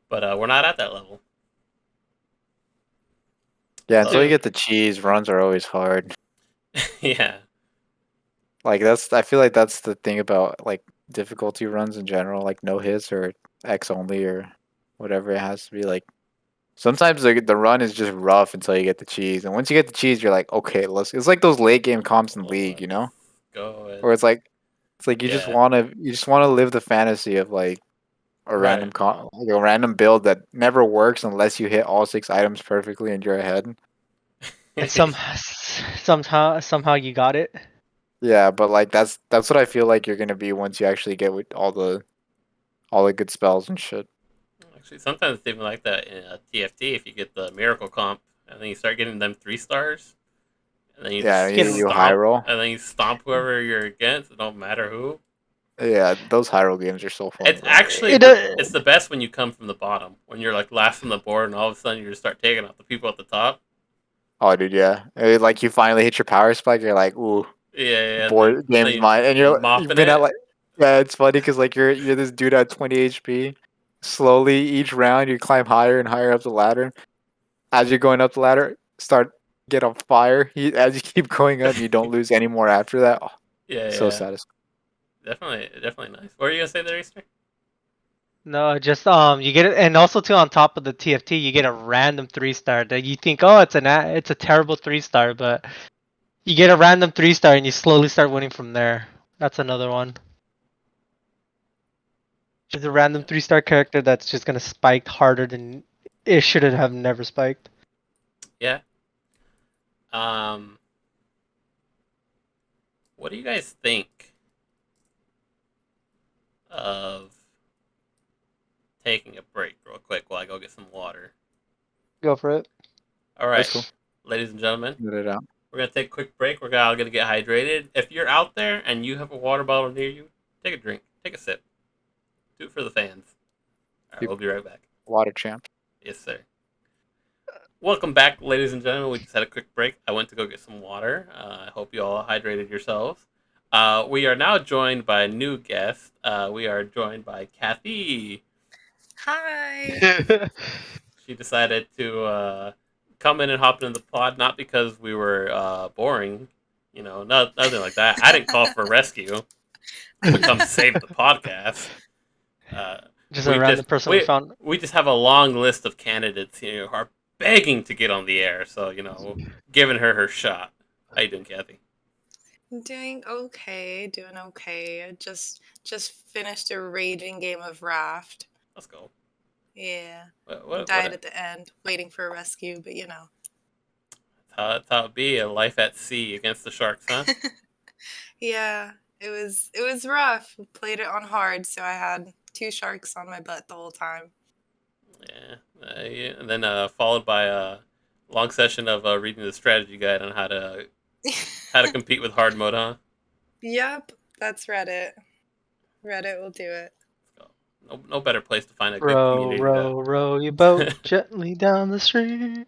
But we're not at that level. Yeah, until you get the cheese, runs are always hard. Yeah. Like I feel like that's the thing about like difficulty runs in general, like no hits or X only or whatever it has to be. Like sometimes the run is just rough until you get the cheese, and once you get the cheese, you're like, okay, it's like those late game comps in League, you know, where it's like you just wanna live the fantasy of like a random like a random build that never works unless you hit all 6 items perfectly and you're ahead. And somehow you got it. Yeah, but like that's what I feel like you're gonna be once you actually get with all the good spells and shit. Actually, sometimes it's even like that in TFT. If you get the miracle comp, and then you start getting them 3 stars, and then you you high roll, and then you stomp whoever you're against. It don't matter who. Yeah, those high roll games are so fun. It's actually it's the best when you come from the bottom, when you're like last on the board, and all of a sudden you just start taking out the people at the top. Oh, dude, yeah. Like you finally hit your power spike, you're like, ooh. Yeah. Board game's mine, and you've been at like, yeah, it's funny because like you're this dude at 20 HP. Slowly, each round you climb higher and higher up the ladder. As you're going up the ladder, get on fire. As you keep going up, you don't lose any more after that. Oh, so satisfying. Definitely nice. What are you gonna say there, Easter? No, just you get it, and also too on top of the TFT, you get a random 3-star that you think, oh, it's a terrible 3-star, but you get a random 3-star and you slowly start winning from there. That's another one. Just a random 3-star character that's just gonna spike harder than it should have never spiked. Yeah. What do you guys think of taking a break real quick while I go get some water? Go for it. All right, cool. Ladies and gentlemen, Get it out. We're gonna take a quick break. We're all gonna get hydrated. If you're out there and you have a water bottle near you, take a drink, take a sip. Do it for the fans. All right, we'll be right back. Water champ. Yes, sir. Welcome back, ladies and gentlemen. We just had a quick break. I went to go get some water. I hope you all hydrated yourselves. We are now joined by a new guest. We are joined by Kathy. Hi. She decided to come in and hop into the pod, not because we were boring, nothing like that. I didn't call for rescue to come save the podcast. Just a random person we found. we just have a long list of candidates here who are begging to get on the air. So giving her shot. How you doing, Kathy? Doing okay, doing okay. I just finished a raging game of Raft. Let's go. Yeah. What Died at the end, waiting for a rescue, but that's how it be, a life at sea against the sharks, huh? Yeah, it was rough. Played it on hard, so I had 2 sharks on my butt the whole time. Yeah. And then followed by a long session of reading the strategy guide on how to compete with hard mode, huh? Yep, that's Reddit. Reddit will do it. No better place to find a good Row, community. row your boat gently down the stream.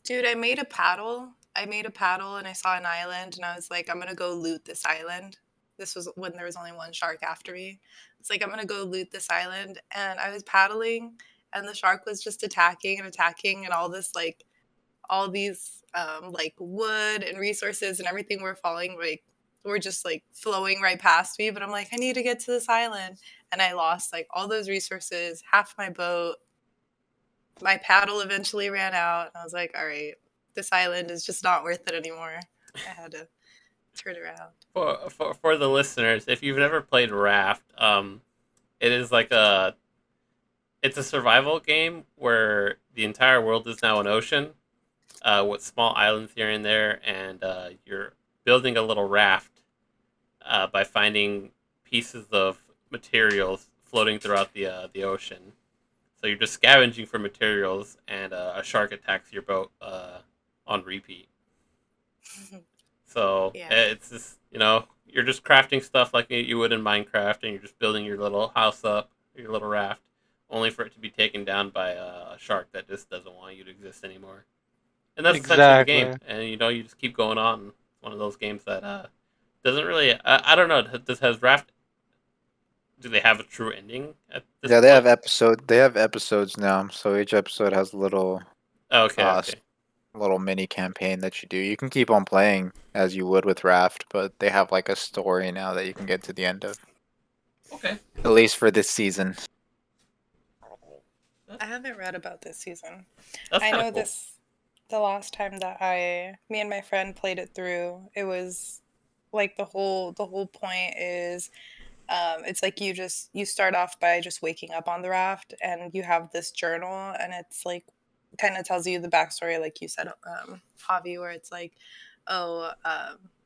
Dude, I made a paddle. And I saw an island and I was like, I'm gonna go loot this island. This was when there was only one shark after me. It's like I'm gonna go loot this island, and I was paddling and the shark was just attacking and all these like wood and resources and everything were falling, like were just like flowing right past me. But I'm like, I need to get to this island. And I lost like all those resources, half my boat. My paddle eventually ran out. And I was like, all right, this island is just not worth it anymore. I had to turn around. For the listeners, if you've never played Raft, it is like it's a survival game where the entire world is now an ocean, with small islands here and there, and you're building a little raft by finding pieces of materials floating throughout the ocean. So you're just scavenging for materials, and a shark attacks your boat on repeat. So Yeah. it's just you're just crafting stuff like you would in Minecraft, and you're just building your little house up, your little raft, only for it to be taken down by a shark that just doesn't want you to exist anymore. And that's essentially the game. And you just keep going on. It's one of those games that doesn't really. I don't know. Has Raft? Do they have a true ending at this Yeah, point? they have episodes now, so each episode has a little Okay. little mini campaign that you do. You can keep on playing as you would with Raft, but they have like a story now that you can get to the end of. Okay. At least for this season. I haven't read about this season. That's I kinda know cool. the last time that me and my friend played it through, it was like the whole point is it's like you start off by just waking up on the raft and you have this journal, and it's like kind of tells you the backstory, like you said, Javi, where it's like, oh,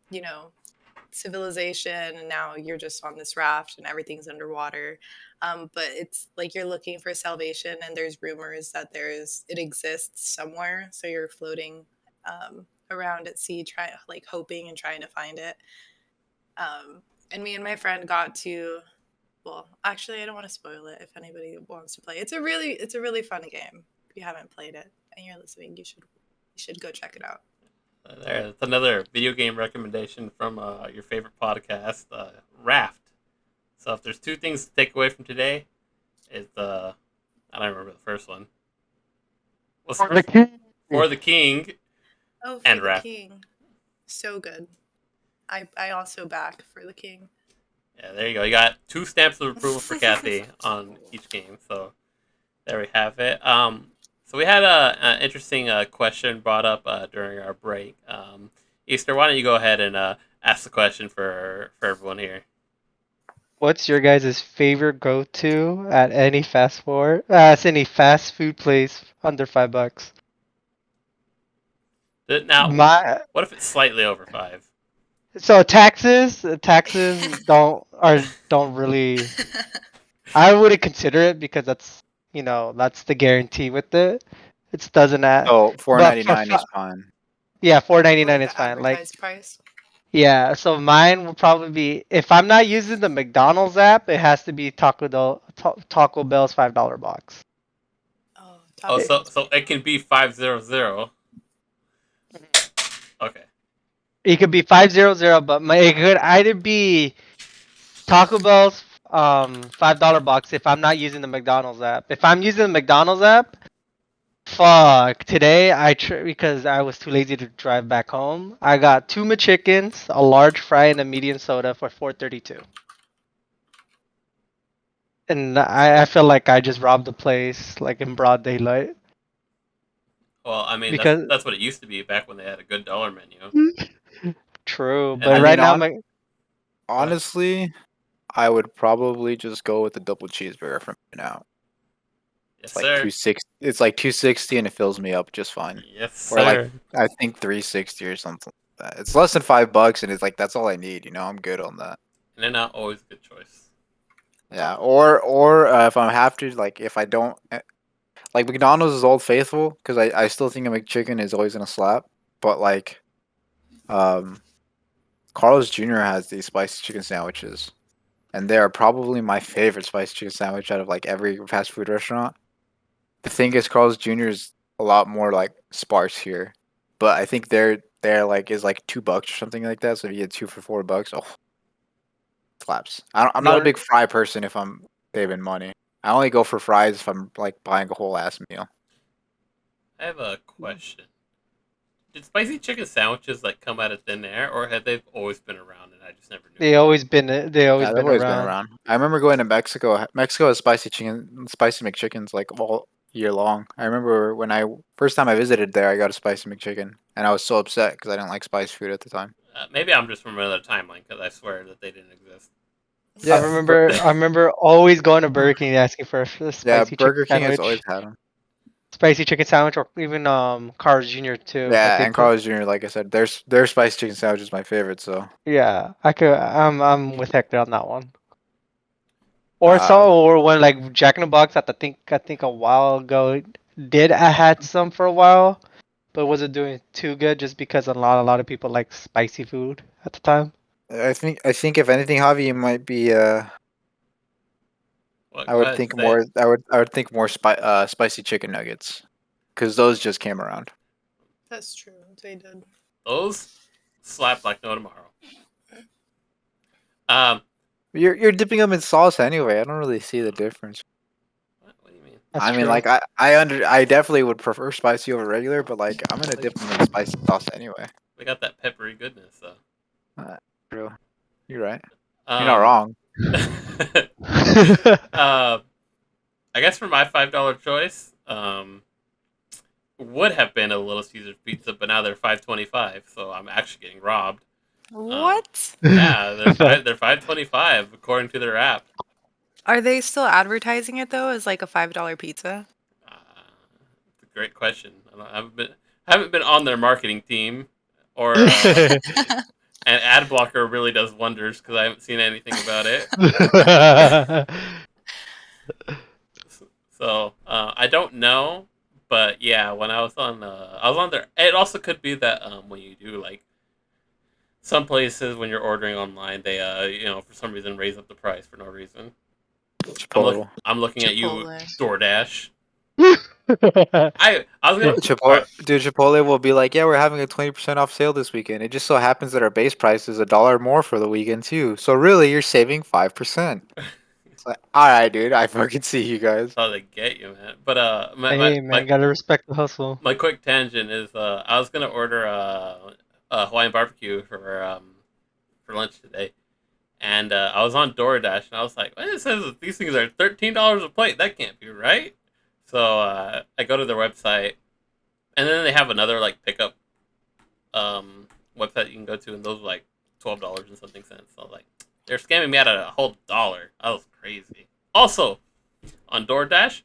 you know, civilization, and now you're just on this raft and everything's underwater. But it's like you're looking for salvation, and there's rumors that it exists somewhere, so you're floating around at sea, like hoping and trying to find it. And me and my friend got to, well, actually, I don't want to spoil it if anybody wants to play. It's a really fun game. If you haven't played it and you're listening, you should go check it out. That's another video game recommendation from your favorite podcast, Raft. So if there's 2 things to take away from today, it's I don't remember the first one. What's For the king. For the King. Oh, And For the Raft. King, so good. I also back For the King. Yeah, there you go. You got 2 stamps of approval for Kathy on each game. So there we have it. So we had an interesting question brought up during our break. Easter, why don't you go ahead and ask the question for everyone here? What's your guys' favorite go-to at any fast food place under $5? Now, what if it's slightly over 5? So taxes don't really. I wouldn't consider it because that's the guarantee with it. It doesn't add. Oh, But for $4.99 is fine. yeah, $4.99 is the fine. Like advertised price. yeah, so mine will probably be, if I'm not using the McDonald's app, it has to be Taco Bell's $5 box. Oh, so it can be 500. Okay. It could be 500, but it could either be Taco Bell's $5 box if I'm not using the McDonald's app. If I'm using the McDonald's app, fuck. Today because I was too lazy to drive back home. I got 2 McChickens, a large fry, and a medium soda for $4.32. and I feel like I just robbed the place like in broad daylight Well, I mean because that's what it used to be back when they had a good dollar menu. true, And but then, I mean, right now my honestly, I would probably just go with the double cheeseburger from now. yes, It's like sir. 260. It's like 260, and it fills me up just fine. Yes, Or like sir. I think 360 or something like that. It's less than $5, and it's like that's all I need. You know, I'm good on that. And they're not always a good choice. Yeah. Or if I have to, like, if I don't like McDonald's is Old Faithful because I still think a McChicken is always gonna slap. But like, um, Carl's Jr. has these spicy chicken sandwiches, and they are probably my favorite spicy chicken sandwich out of like every fast food restaurant. The thing is, Carl's Jr. is a lot more like sparse here, but I think they're like is like $2 or something like that. So if you get two for $4, oh, slaps. I'm the not a only, big fry person if I'm saving money. I only go for fries if I'm like buying a whole ass meal. I have a question. Did spicy chicken sandwiches like come out of thin air, or had they always been around and I just never knew about they always Yeah, they've been always been around. around. I remember going to Mexico. Mexico has spicy McChickens like all year long. I remember when I first time I visited there, I got a spicy McChicken, and I was so upset because I didn't like spicy food at the time. it? Maybe I'm just from another timeline because I swear that they didn't exist. Yeah, I remember always going to Burger King asking for a yeah, spicy chicken Burger King has always sandwich, had them. spicy chicken sandwich, or even Carl's Jr. too. Like Yeah, they and put, Carl's Jr. Like I said, their spicy chicken sandwich is my favorite. So, yeah, I'm with Hector on that one. uh, Or when like Jack in the Box at the I think a while ago I had some for a while, but wasn't doing too good just because a lot of people like spicy food at the time. I think if anything, Javi, you might be. Well, I go would ahead, think say it. more. I would think more spicy chicken nuggets, because those just came around. That's true. They did. Those slap like no tomorrow. Um, You're dipping them in sauce anyway. I don't really see the difference. what do you mean? That's I mean, true. like I definitely would prefer spicy over regular, but like I'm gonna dip them in spicy sauce anyway. They got that peppery goodness though. Uh, True. You're right. You're not Um, wrong. uh, I guess for my $5 choice, would have been a Little Caesars pizza, but now they're $5.25, so I'm actually getting robbed. What? Yeah, they're $5.25 according to their app. Are they still advertising it though as like a $5 pizza? Uh, it's a great question. I haven't been on their marketing team, or and ad blocker really does wonders because I haven't seen anything about it. So I don't know, but yeah, when I was on there. It also could be that when you do like some places when you're ordering online, they for some reason raise up the price for no reason. Chipotle. I'm looking at you, Chipotle. DoorDash. I was gonna. All Chipotle, right, dude, Chipotle will be like, yeah, we're having a 20% off sale this weekend. It just so happens that our base price is $1 more for the weekend too. So really, you're saving 5%. It's like, all right, dude, I fucking see you guys. that's how they get you, man. But Hey man, gotta respect the hustle. my quick tangent is I was gonna order a Hawaiian barbecue for lunch today, and I was on DoorDash and I was like, well, it says that these things are $13 a plate. That can't be right. So I go to their website, and then they have another like pickup website you can go to, and those are like $12 and something cents. So I was like, they're scamming me out of a whole dollar. That was crazy. Also, on DoorDash,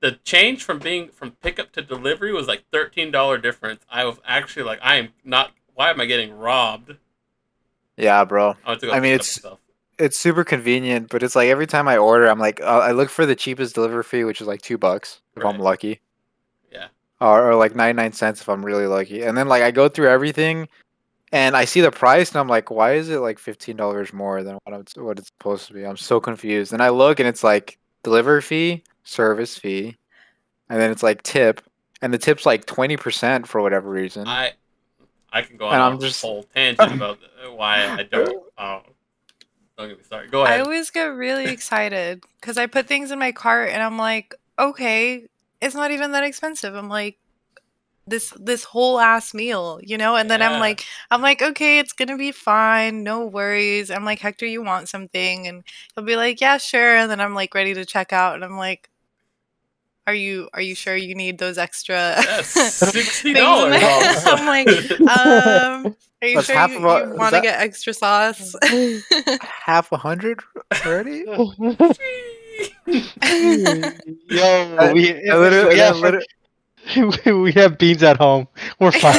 the change from pickup to delivery was like $13 difference. I was actually like, I am not. Why am I getting robbed? Yeah, bro. I went to go I mean, pick it up myself. it's super convenient, but it's like every time I order, I'm like, I look for the cheapest delivery fee, which is like $2 if I'm Right. lucky, Yeah. or like 99 cents if I'm really lucky. And then like I go through everything, and I see the price, and I'm like, why is it like $15 more than what it's supposed to be? I'm so confused. And I look, and it's like delivery fee, service fee, and then it's like tip, and the tip's like 20% for whatever reason. I can go on And a I'm just, whole tangent about why I don't. Oh, don't get me started. Go I ahead. always get really excited because I put things in my cart and I'm like, okay, it's not even that expensive. I'm like, this whole ass meal, you know? And then Yeah. I'm like, okay, it's gonna be fine, no worries. I'm like, Hector, you want something? And he'll be like, yeah, sure. And then I'm like ready to check out, and I'm like, are you sure you need those extra That's things in $60. there? Well, I'm like, are you that's sure half of you is want to that get extra sauce? half 100 already? Yo, I, I literally, we that have literally, we have beans at home. We're fine.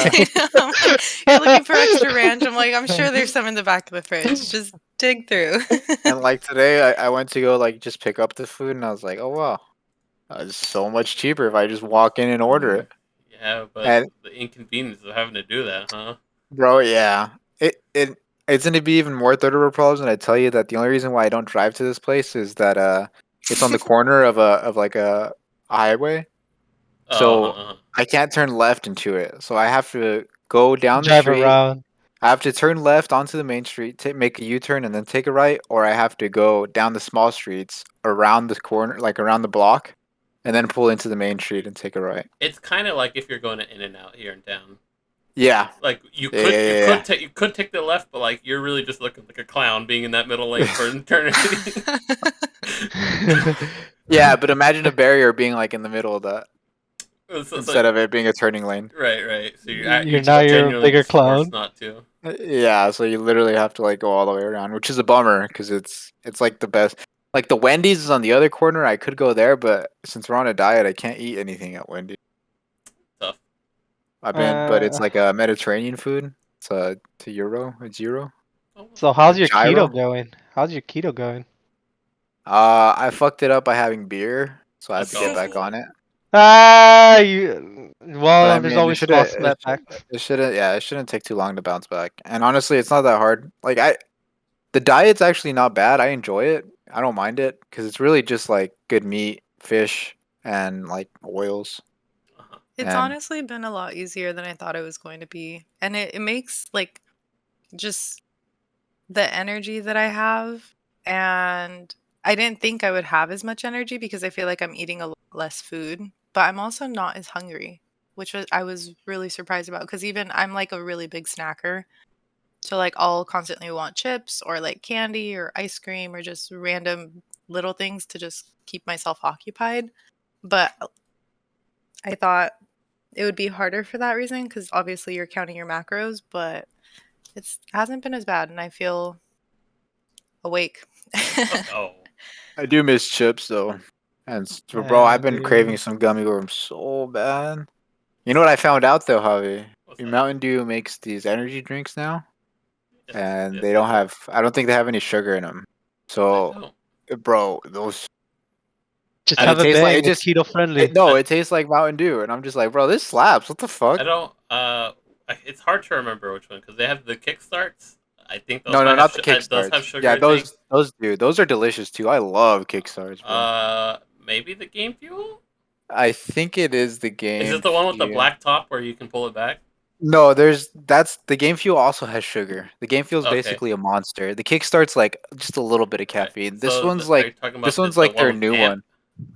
I'm like, you're looking for extra ranch. I'm like, I'm sure there's some in the back of the fridge. Just dig through. and like today, I went to go like just pick up the food, and I was like, oh wow, it's so much cheaper if I just walk in and order it. Yeah, but And the inconvenience of having to do that, huh? bro, yeah, it's gonna be even more third world problems. And I tell you that the only reason why I don't drive to this place is that it's on the corner of like a highway, Oh, so I can't turn left into it. So I have to go down the Drive street. around. I have to turn left onto the main street, make a U-turn, and then take a right, or I have to go down the small streets around the corner, like around the block, and then pull into the main street and take a right. it's kind of like if you're going to In-N-Out here in town. Yeah, Like you yeah, could yeah, yeah. you could take the left, but like you're really just looking like a clown being in that middle lane for eternity. Yeah, but imagine a barrier being like in the middle of that It's instead of it being a turning lane. right. So You're now you're a genuinely bigger just forced clown. not to. Yeah, so you literally have to like go all the way around, which is a bummer because it's like the best. Like the Wendy's is on the other corner. I could go there, but since we're on a diet, I can't eat anything at Wendy's. Tough. But it's like a Mediterranean food. It's a euro. It's euro. Oh, So how's your Gyro? keto going? How's your keto going? I fucked it up by having beer, so I have Let's to get go. back on it. You But well, I there's mean, always small step back. it shouldn't. Yeah, it shouldn't take too long to bounce back. And honestly, it's not that hard. The diet's actually not bad. I enjoy it. I don't mind it because it's really just like good meat, fish, and like oils. Uh-huh. It's And honestly been a lot easier than I thought it was going to be. And it makes like just the energy that I have. And I didn't think I would have as much energy because I feel like I'm eating a lot less food, but I'm also not as hungry, I was really surprised about because even I'm like a really big snacker. So like I'll constantly want chips or like candy or ice cream or just random little things to just keep myself occupied. But I thought it would be harder for that reason because obviously you're counting your macros, but it hasn't been as bad and I feel awake. Oh, I do miss chips though. And bro, Yeah, I've been craving dude. some gummy worms so bad. You know what I found out though, Javi? what's that? Mountain Dew makes these energy drinks now, Yes, and yes, they they don't do. have. I don't think they have any sugar in them. They So, don't. bro, those Just I- have it a tastes like bang. it It's just. keto friendly. It tastes like Mountain Dew, and I'm just like, bro, this slaps. What the fuck? I don't. It's hard to remember which one because they have the kickstarts. I think those No, might not have the those have Kickstarts. sugar. Yeah, I think. those are delicious too. I love Kickstarts, bro. Maybe the Game Fuel. I think it is the Is game. it the one with the Fuel. black top where you can pull it back? No, that's the Game Fuel also has sugar. The Game Fuel is Okay. basically a monster. The Kickstart's like just a little bit of Right. caffeine. So are you talking about This one's the like their with new Amp? one.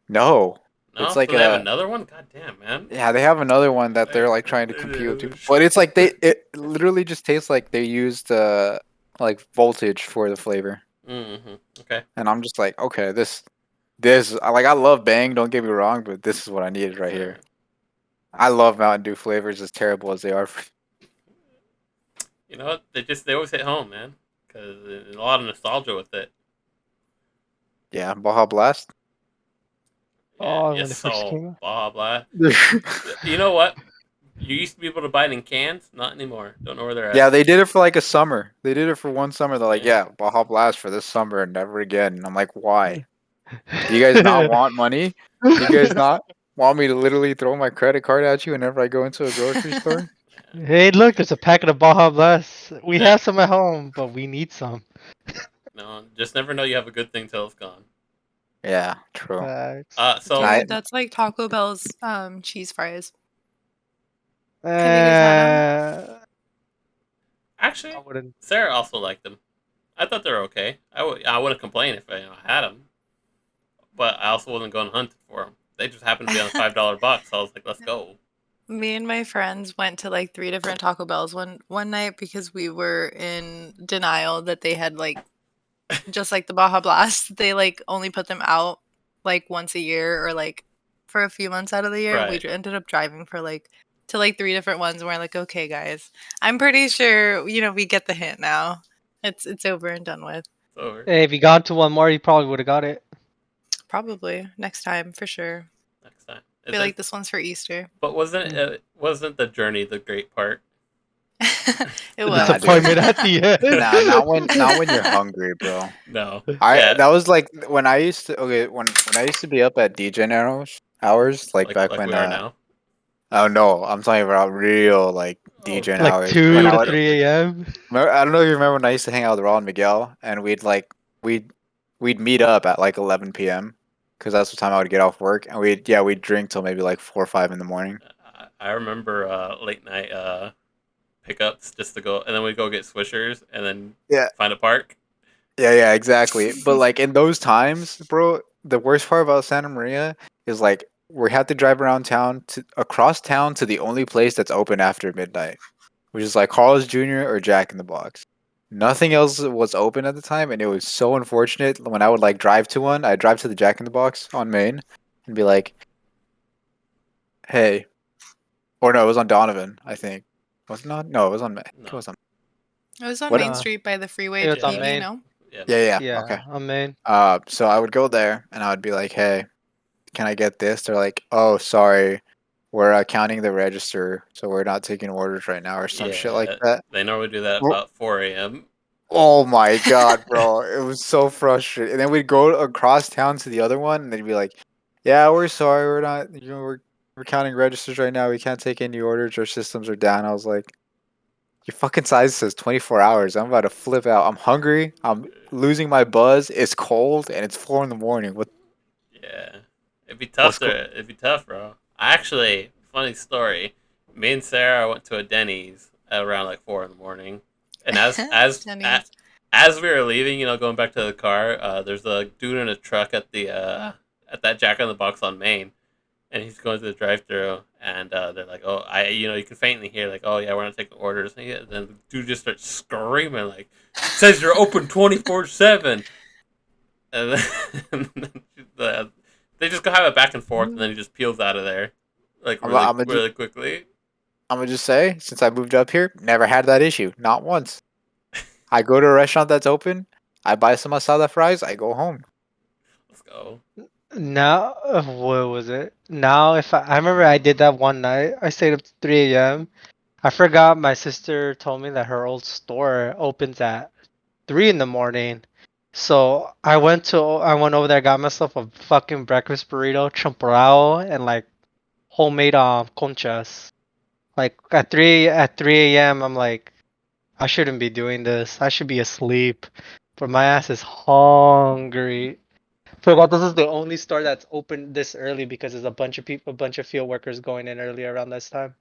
No, No, it's like so they have a another one. God damn, man. yeah. They have another one that they're like trying to compete with too. But it's like it literally just tastes like they used like voltage for the flavor. Mm-hmm. Okay. And I'm just like, okay, I love Bang. Don't get me wrong, but this is what I needed right here. I love Mountain Dew flavors, as terrible as they are. You know what? They always hit home, man. Because there's a lot of nostalgia with it. Yeah, Baja Blast. Oh, when yes, it first came out. Baja Blast. You know what? You used to be able to buy it in cans. Not anymore. Don't know where they're at. Yeah, they did it for like a summer. They did it for one summer. They're like, Yeah. yeah, Baja Blast for this summer and never again. And I'm like, why? Do you guys not want money? Do you guys not want me to literally throw my credit card at you whenever I go into a grocery store? Hey, look, there's a packet of Baja Blast. We Yeah. have some at home, but we need some. No, just never know you have a good thing till it's gone. Yeah, true. Facts. So I- Dude, that's like Taco Bell's cheese fries. Have you guys had actually, I wouldn't. Sarah also liked them. I thought they were okay. I wouldn't complain if I had them, but I also wasn't going hunting for them. They just happened to be on a $5 box. So I was like, let's go. Me and my friends went to like 3 different Taco Bells one night because we were in denial that they had like just like the Baja Blast, they like only put them out like once a year or like for a few months out of the year. We Right. ended up driving for like to like 3 different ones and we're like, okay guys, I'm pretty sure we get the hint now. It's over and done with. It's over. Hey, if you got to one more, you probably would have got it. Probably next time for sure. Next time. I feel like this one's for Easter. But wasn't the journey the great part? It The was. dude. disappointment at the end. Nah, not when you're hungry, bro. No. That was like when I used to when I used to be up at DJ hours like back when we are now. oh no, I'm talking about real like DJ Like hours. 2 When I to would- 3 a.m. I don't know if you remember when I used to hang out with Raul and Miguel, and we'd meet up at like 11 p.m. because that's the time I would get off work, and we'd drink till maybe like 4 or 5 in the morning. I remember late night pickups just to go, and then we'd go get Swishers, and then find a park. Yeah, exactly. But like in those times, bro, the worst part about Santa Maria is like we had to drive around town across town to the only place that's open after midnight, which is like Carl's Jr. or Jack in the Box. Nothing else was open at the time, and it was so unfortunate. When I would like drive to one, I'd drive to the Jack in the Box on Main and be like, "Hey," or no, it was on Donovan, I think. Was it not? No, it was on Main. No. It was on. It was on What- Main Street by the freeway Yeah, to it's on PV, Main. no? Yeah. Yeah. Okay. I mean, So I would go there and I would be like, "Hey, can I get this?" They're like, "Oh, sorry, we're counting the register, so we're not taking orders right now," or some shit like that. They normally do that Well- about 4 a.m. Oh my god, bro, it was so frustrating. And then we'd go across town to the other one, and they'd be like, "Yeah, we're sorry, we're not. We're counting registers right now. We can't take any orders. Our systems are down." I was like, "Your fucking size says 24 hours. I'm about to flip out. I'm hungry. I'm losing my buzz. It's cold, and it's 4 in the morning. What?" Yeah, it'd be tough. What's go- It'd be tough, bro. I actually, funny story. Me and Sarah went to a Denny's at around like 4 in the morning, and Denny's. as we were leaving, going back to the car, there's a dude in a truck at the at that Jack in the Box on Main, and he's going to the drive-through, and they're like, "Oh, you can faintly hear like, oh yeah, we're not taking orders." And then the dude just starts screaming like, "Says you're open 24/7." And then they just go have it back and forth, and then he just peels out of there, like really quickly. I'm gonna just say, since I moved up here, never had that issue, not once. I go to a restaurant that's open, I buy some masala fries, I go home. Let's go. now, what was it? Now, if I remember, I did that one night. I stayed up to 3 a.m. I forgot my sister told me that her old store opens at 3 in the morning. So I went over there, got myself a fucking breakfast burrito, champurrado, and like homemade conchas. Like at 3 a.m. I'm like, I shouldn't be doing this. I should be asleep. But my ass is hungry. Forgot this is the only store that's open this early because there's a bunch of people, a bunch of field workers going in early around this time.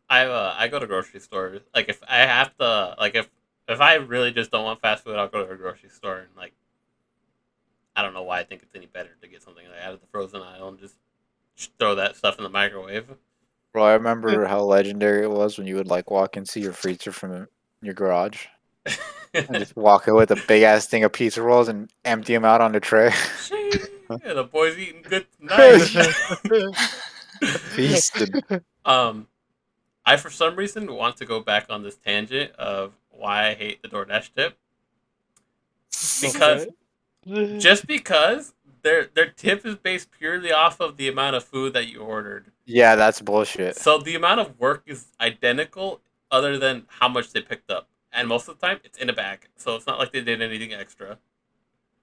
I go to grocery stores. Like if I have to, like if I really just don't want fast food, I'll go to a grocery store and like, I don't know why I think it's any better to get something like out of the frozen aisle and just throw that stuff in the microwave. Bro, I remember how legendary it was when you would like walk and see your freezer from your garage and just walk in with a big ass thing of pizza rolls and empty them out on the tray. Yeah, the boys eating good tonight. Feasted. I for some reason want to go back on this tangent of why I hate the DoorDash tip. Because just because their tip is based purely off of the amount of food that you ordered. Yeah, that's bullshit. So the amount of work is identical other than how much they picked up. And most of the time it's in a bag. So it's not like they did anything extra.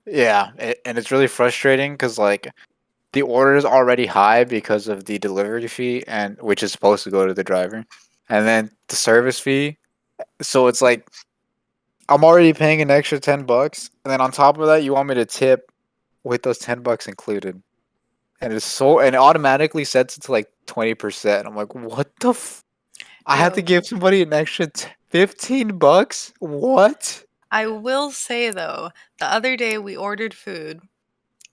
Yeah, and it's really frustrating because like the order is already high because of the delivery fee, and which is supposed to go to the driver, and then the service fee. So it's like I'm already paying an extra $10, and then on top of that, you want me to tip with those $10 included, and it automatically sets it to like 20%. I'm like, what the? I have to Yo. give somebody an extra $15. What? I will say though, the other day we ordered food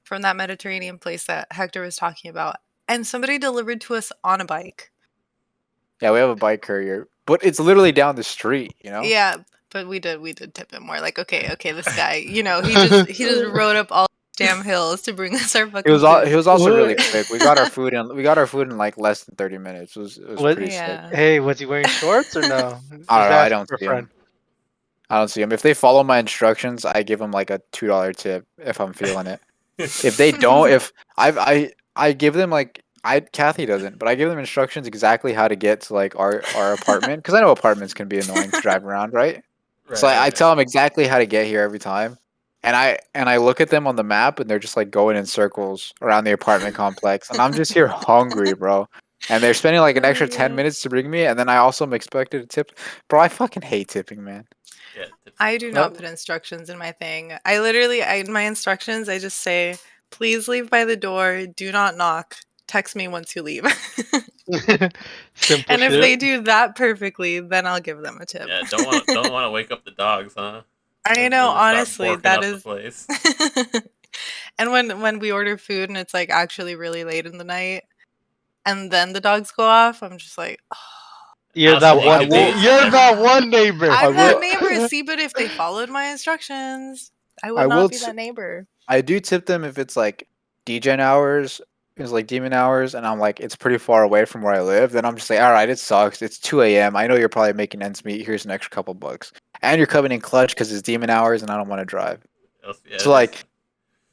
from that Mediterranean place that Hector was talking about, and somebody delivered to us on a bike. Yeah, we have a bike courier, but it's literally down the street. You know. Yeah, but we did tip him. We're like, okay, this guy, you know, he just rode up all damn hills to bring us our He fucking was food. he was also really What? quick. We got our food in like less than 30 minutes. It was What? pretty sick. Yeah. Hey, was he wearing shorts or no? I don't Just know. I asking don't for a see friend. him. I don't see him. If they follow my instructions, I give them like a $2 tip if I'm feeling it. If they don't, if I give them like Kathy doesn't, but I give them instructions exactly how to get to like our apartment because I know apartments can be annoying to drive around, right? So I tell them exactly how to get here every time, and I look at them on the map and they're just like going in circles around the apartment complex, and I'm just here hungry, bro. And they're spending like an Oh, extra 10 yeah. minutes to bring me, and then I also am expected to tip. Bro, I fucking hate tipping, man. Yeah, tips I are do fun. not put instructions in my thing. I literally, my instructions, I just say, please leave by the door. Do not knock. Text me once you leave. Simple And if shit. they do that perfectly, then I'll give them a tip. Yeah, don't want to wake up the dogs, huh? I Then know, they'll start honestly, barking that up the is. place. And when we order food and it's like actually really late in the night, and then the dogs go off, I'm just like, You're House that of one. inconvenience You're never- that one neighbor. I I'm that will- neighbor. See, but if they followed my instructions, I I would will not be t- that neighbor. I do tip them if it's like DGen hours, it's like demon hours, and I'm like it's pretty far away from where I live. Then I'm just like, all right, it sucks. It's 2 a.m. I know you're probably making ends meet. Here's an extra couple bucks, and you're coming in clutch because it's demon hours, and I don't want to drive. Yeah, So like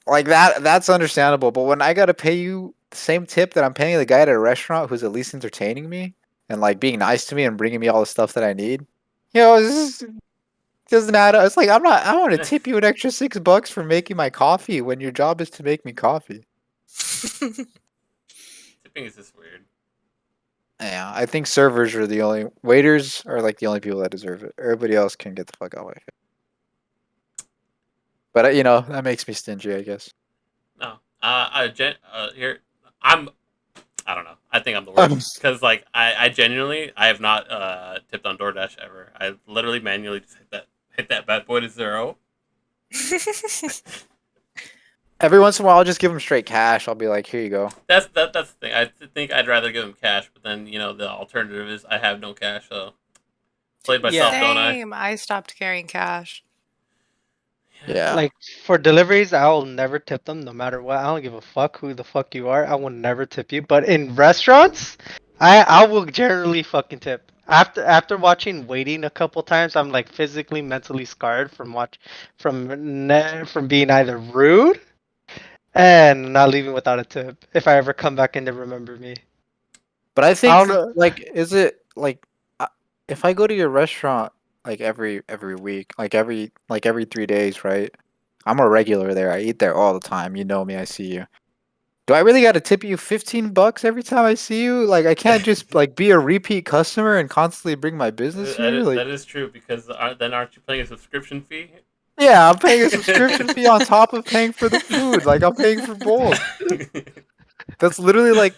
that's understandable. But when I gotta pay you the same tip that I'm paying the guy at a restaurant who's at least entertaining me and like being nice to me and bringing me all the stuff that I need, this doesn't add up. It's like I want to tip you an extra $6 for making my coffee when your job is to make me coffee. tipping is just weird. Yeah, I think servers are the only waiters are like the only people that deserve it. Everybody else can get the fuck out of my face. But that makes me stingy, I guess. No, here I don't know. I think I'm the worst because like I genuinely I have not tipped on DoorDash ever. I literally manually just hit that bad boy to 0. Every once in a while, I'll just give them straight cash. I'll be like, here you go. That's the thing. I think I'd rather give them cash, but then the alternative is I have no cash, so played myself, don't I? Same. I stopped carrying cash. Yeah. Like for deliveries, I will never tip them, no matter what. I don't give a fuck who the fuck you are. I will never tip you. But in restaurants, I will generally fucking tip. After watching Waiting a couple times, I'm like physically, mentally scarred from being either rude and not leaving without a tip. If I ever come back and they remember me, But I I think don't know. like, is it like if I go to your restaurant like every week, like every 3 days, right? I'm a regular there. I eat there all the time. You know me. I see you. Do I really got to tip you $15 every time I see you? Like I can't just like be a repeat customer and constantly bring my business here. Like That is true because then aren't you paying a subscription fee? yeah, I'm paying a subscription fee on top of paying for the food. Like I'm paying for both. That's literally like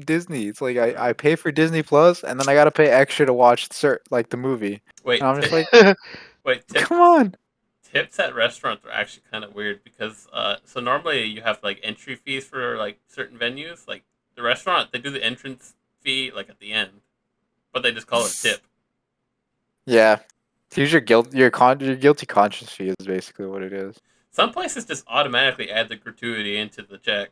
Disney. It's like I pay for Disney Plus and then I gotta pay extra to watch like the movie. Wait, And I'm just like, tips come on. at restaurants are actually kind of weird because so normally you have like entry fees for like certain venues. Like the restaurant, they do the entrance fee like at the end, but they just call it tip. Yeah. Use your your guilty conscience fee is basically what it is. Some places just automatically add the gratuity into the check.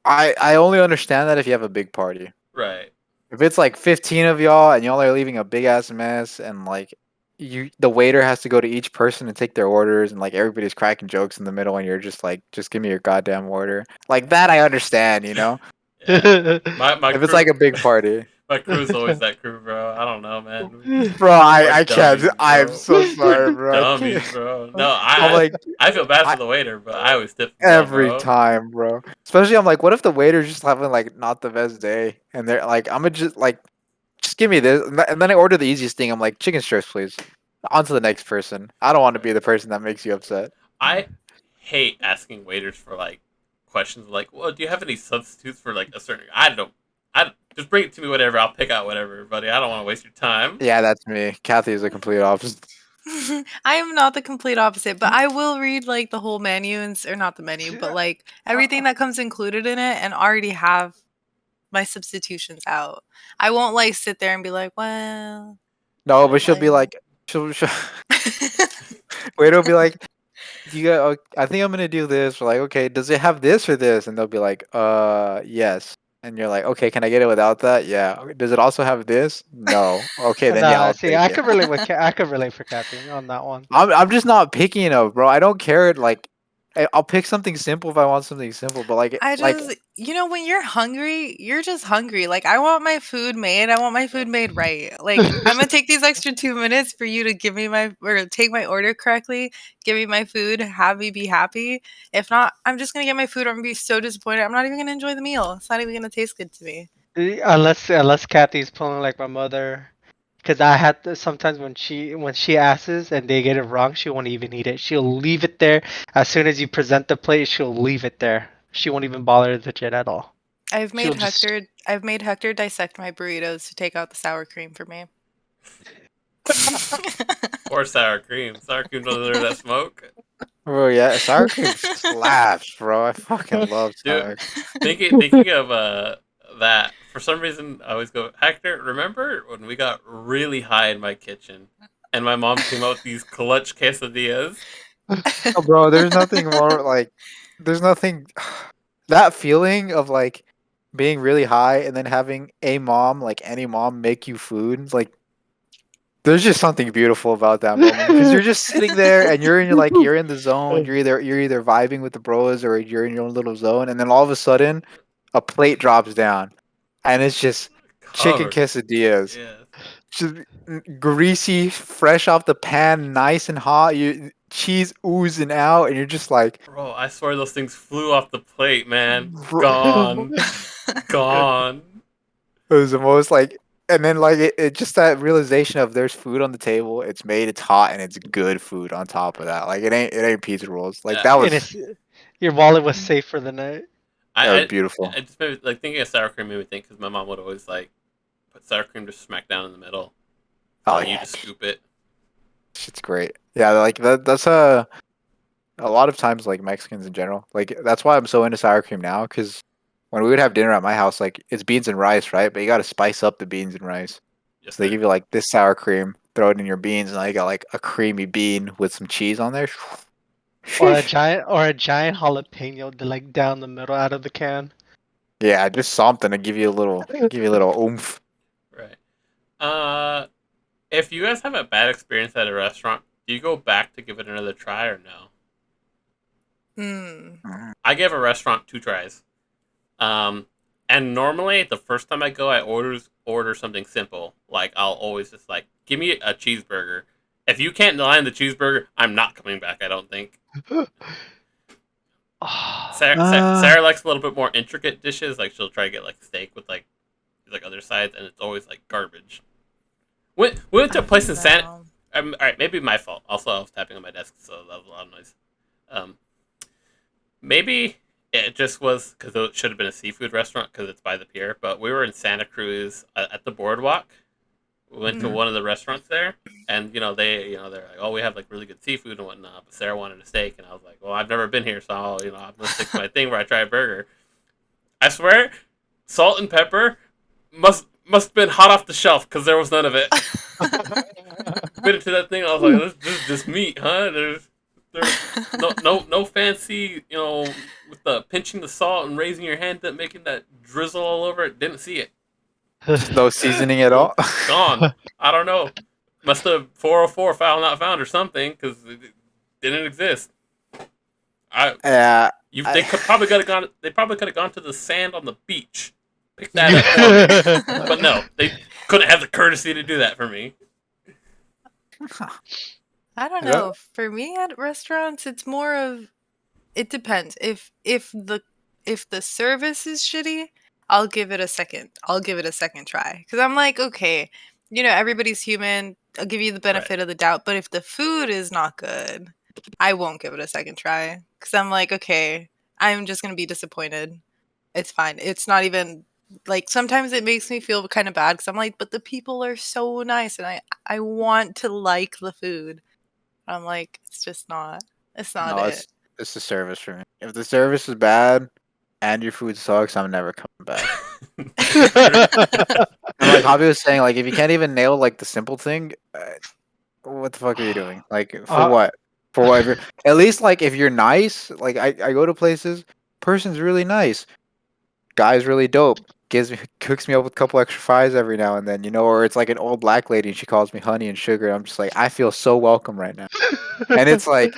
I only understand that if you have a big party. Right. If it's like 15 of y'all and y'all are leaving a big ass mess and like the waiter has to go to each person and take their orders and like everybody's cracking jokes in the middle and you're just like, just give me your goddamn order. Like that I understand, Yeah. My If it's like a big party. my crew's always that crew, bro. I don't know, man. Bro, I can't. Dummies, I'm bro. so sorry, bro. I Dummies, can't. bro. No, I'm like I feel bad for the waiter, but I always tip them, every bro. time, bro. Especially I'm like, what if the waiter's just having like not the best day and they're like, I'm gonna just give me this, and then I order the easiest thing. I'm like, chicken strips, please. On to the next person. I don't want to be the person that makes you upset. I hate asking waiters for like questions like, "Well, do you have any substitutes for like a certain?" I just bring it to me, whatever. I'll pick out whatever, buddy. I don't want to waste your time. Yeah, that's me. Kathy is the complete opposite. I am not the complete opposite, but I will read like the whole menu or not the menu, but like everything that comes included in it and already have my substitutions out. I won't like sit there and be like, well, No, but she'll be like. like, she'll Wait, will be like, you got, I think I'm gonna do this. We're like, okay, does it have this or this? And they'll be like, yes. And you're like, okay, can I get it without that? Yeah. "Okay, does it also have this? No. Okay, then yeah, Nah, I'll see, take I it. could relate with I could relate for Kathy on that one. I'm just not picky enough, bro. I don't care. Like, I'll pick something simple if I want something simple, but I just, when you're hungry, you're just hungry. Like, I want my food made. I want my food made right. Like, I'm gonna take these extra 2 minutes for you to give me or take my order correctly, give me my food, have me be happy. If not, I'm just gonna get my food. I'm gonna be so disappointed. I'm not even gonna enjoy the meal. It's not even gonna taste good to me. Unless Kathy's pulling like my mother, because I had to, sometimes when she asks and they get it wrong, she won't even eat it. She'll leave it there. As soon as you present the plate, she'll leave it there. She won't even bother to touch it at all. I've She'll made just Hector. I've made Hector dissect my burritos to take out the sour cream for me. Or sour cream. Sour cream doesn't deserve that smoke. bro, yeah, sour cream slaps, bro. I fucking love sour. Dude, thinking of that, for some reason I always go, Hector, remember when we got really high in my kitchen and my mom came out with these clutch quesadillas? Oh, bro, there's nothing more like, there's nothing. That feeling of like being really high and then having a mom, like any mom, make you food, like there's just something beautiful about that moment because you're just sitting there and you're in the zone. You're either vibing with the bros or you're in your own little zone, and then all of a sudden, a plate drops down, and it's just chicken Covered. quesadillas, Yeah. just greasy, fresh off the pan, nice and hot. You cheese oozing out, and you're just like, Bro, I swear those things flew off the plate, man. bro. Gone. Gone. It was the most like, and then like it just that realization of there's food on the table, it's made, it's hot, and it's good food on top of that. Like it ain't pizza rolls. Like Yeah. that and was it's your wallet was safe for the night. that was I, beautiful. I just maybe, like thinking of sour cream made me think because my mom would always like put sour cream just smack down in the middle. Oh And you yeah, just scoop it. shit's great. Yeah, like that's a lot of times like Mexicans in general. Like that's why I'm so into sour cream now because when we would have dinner at my house, like it's beans and rice, right? But you got to spice up the beans and rice. Yes, So they sir. give you like this sour cream, throw it in your beans, and now you got like a creamy bean with some cheese on there. Or a giant jalapeno like down the middle out of the can. Yeah, just something to give you a little oomph. Right. If you guys have a bad experience at a restaurant, do you go back to give it another try or no? Hmm. I give a restaurant 2 tries. And normally the first time I go, I order something simple. Like I'll always just like give me a cheeseburger. If you can't line the cheeseburger, I'm not coming back. I don't think. Sarah likes a little bit more intricate dishes. Like she'll try to get like steak with like other sides, and it's always like garbage. We went to a place in San. No. All right, maybe my fault. Also, I was tapping on my desk, so that was a lot of noise. Maybe it just was because it should have been a seafood restaurant because it's by the pier. But we were in Santa Cruz at the boardwalk. We went to Mhm. one of the restaurants there, and they're like, oh, we have like really good seafood and whatnot. But Sarah wanted a steak, and I was like, well, I've never been here, so I'm gonna stick to my thing where I try a burger. I swear, salt and pepper must have been hot off the shelf because there was none of it. Bit into that thing, I was like, this is just meat, huh? There's no fancy, with the pinching the salt and raising your hand up, making that drizzle all over it. Didn't see it. No seasoning at all. Gone. I don't know. Must have 404 file not found or something because it didn't exist. Yeah, They probably could have gone. They probably could have gone to the sand on the beach, pick that up for me. But no, they couldn't have the courtesy to do that for me. I don't Yeah. know. For me at restaurants, it's more of it depends. If the service is shitty, I'll give it a second. I'll give it a second try because I'm like, okay, everybody's human. I'll give you the benefit of the doubt. But if the food is not good, I won't give it a second try because I'm like, okay, I'm just gonna be disappointed. It's fine. It's not even like sometimes it makes me feel kind of bad because I'm like, but the people are so nice and I want to like the food. I'm like, it's just not. It's not no, it. it's the service for me. If the service is bad and your food sucks, I'm never coming back. And like Hobby was saying, like if you can't even nail like the simple thing, what the fuck are you doing? Like for what? For what? At least like if you're nice, like I go to places, person's really nice, guy's really dope, cooks me up with a couple extra fries every now and then, or it's like an old black lady and she calls me honey and sugar. I'm just like I feel so welcome right now. And it's like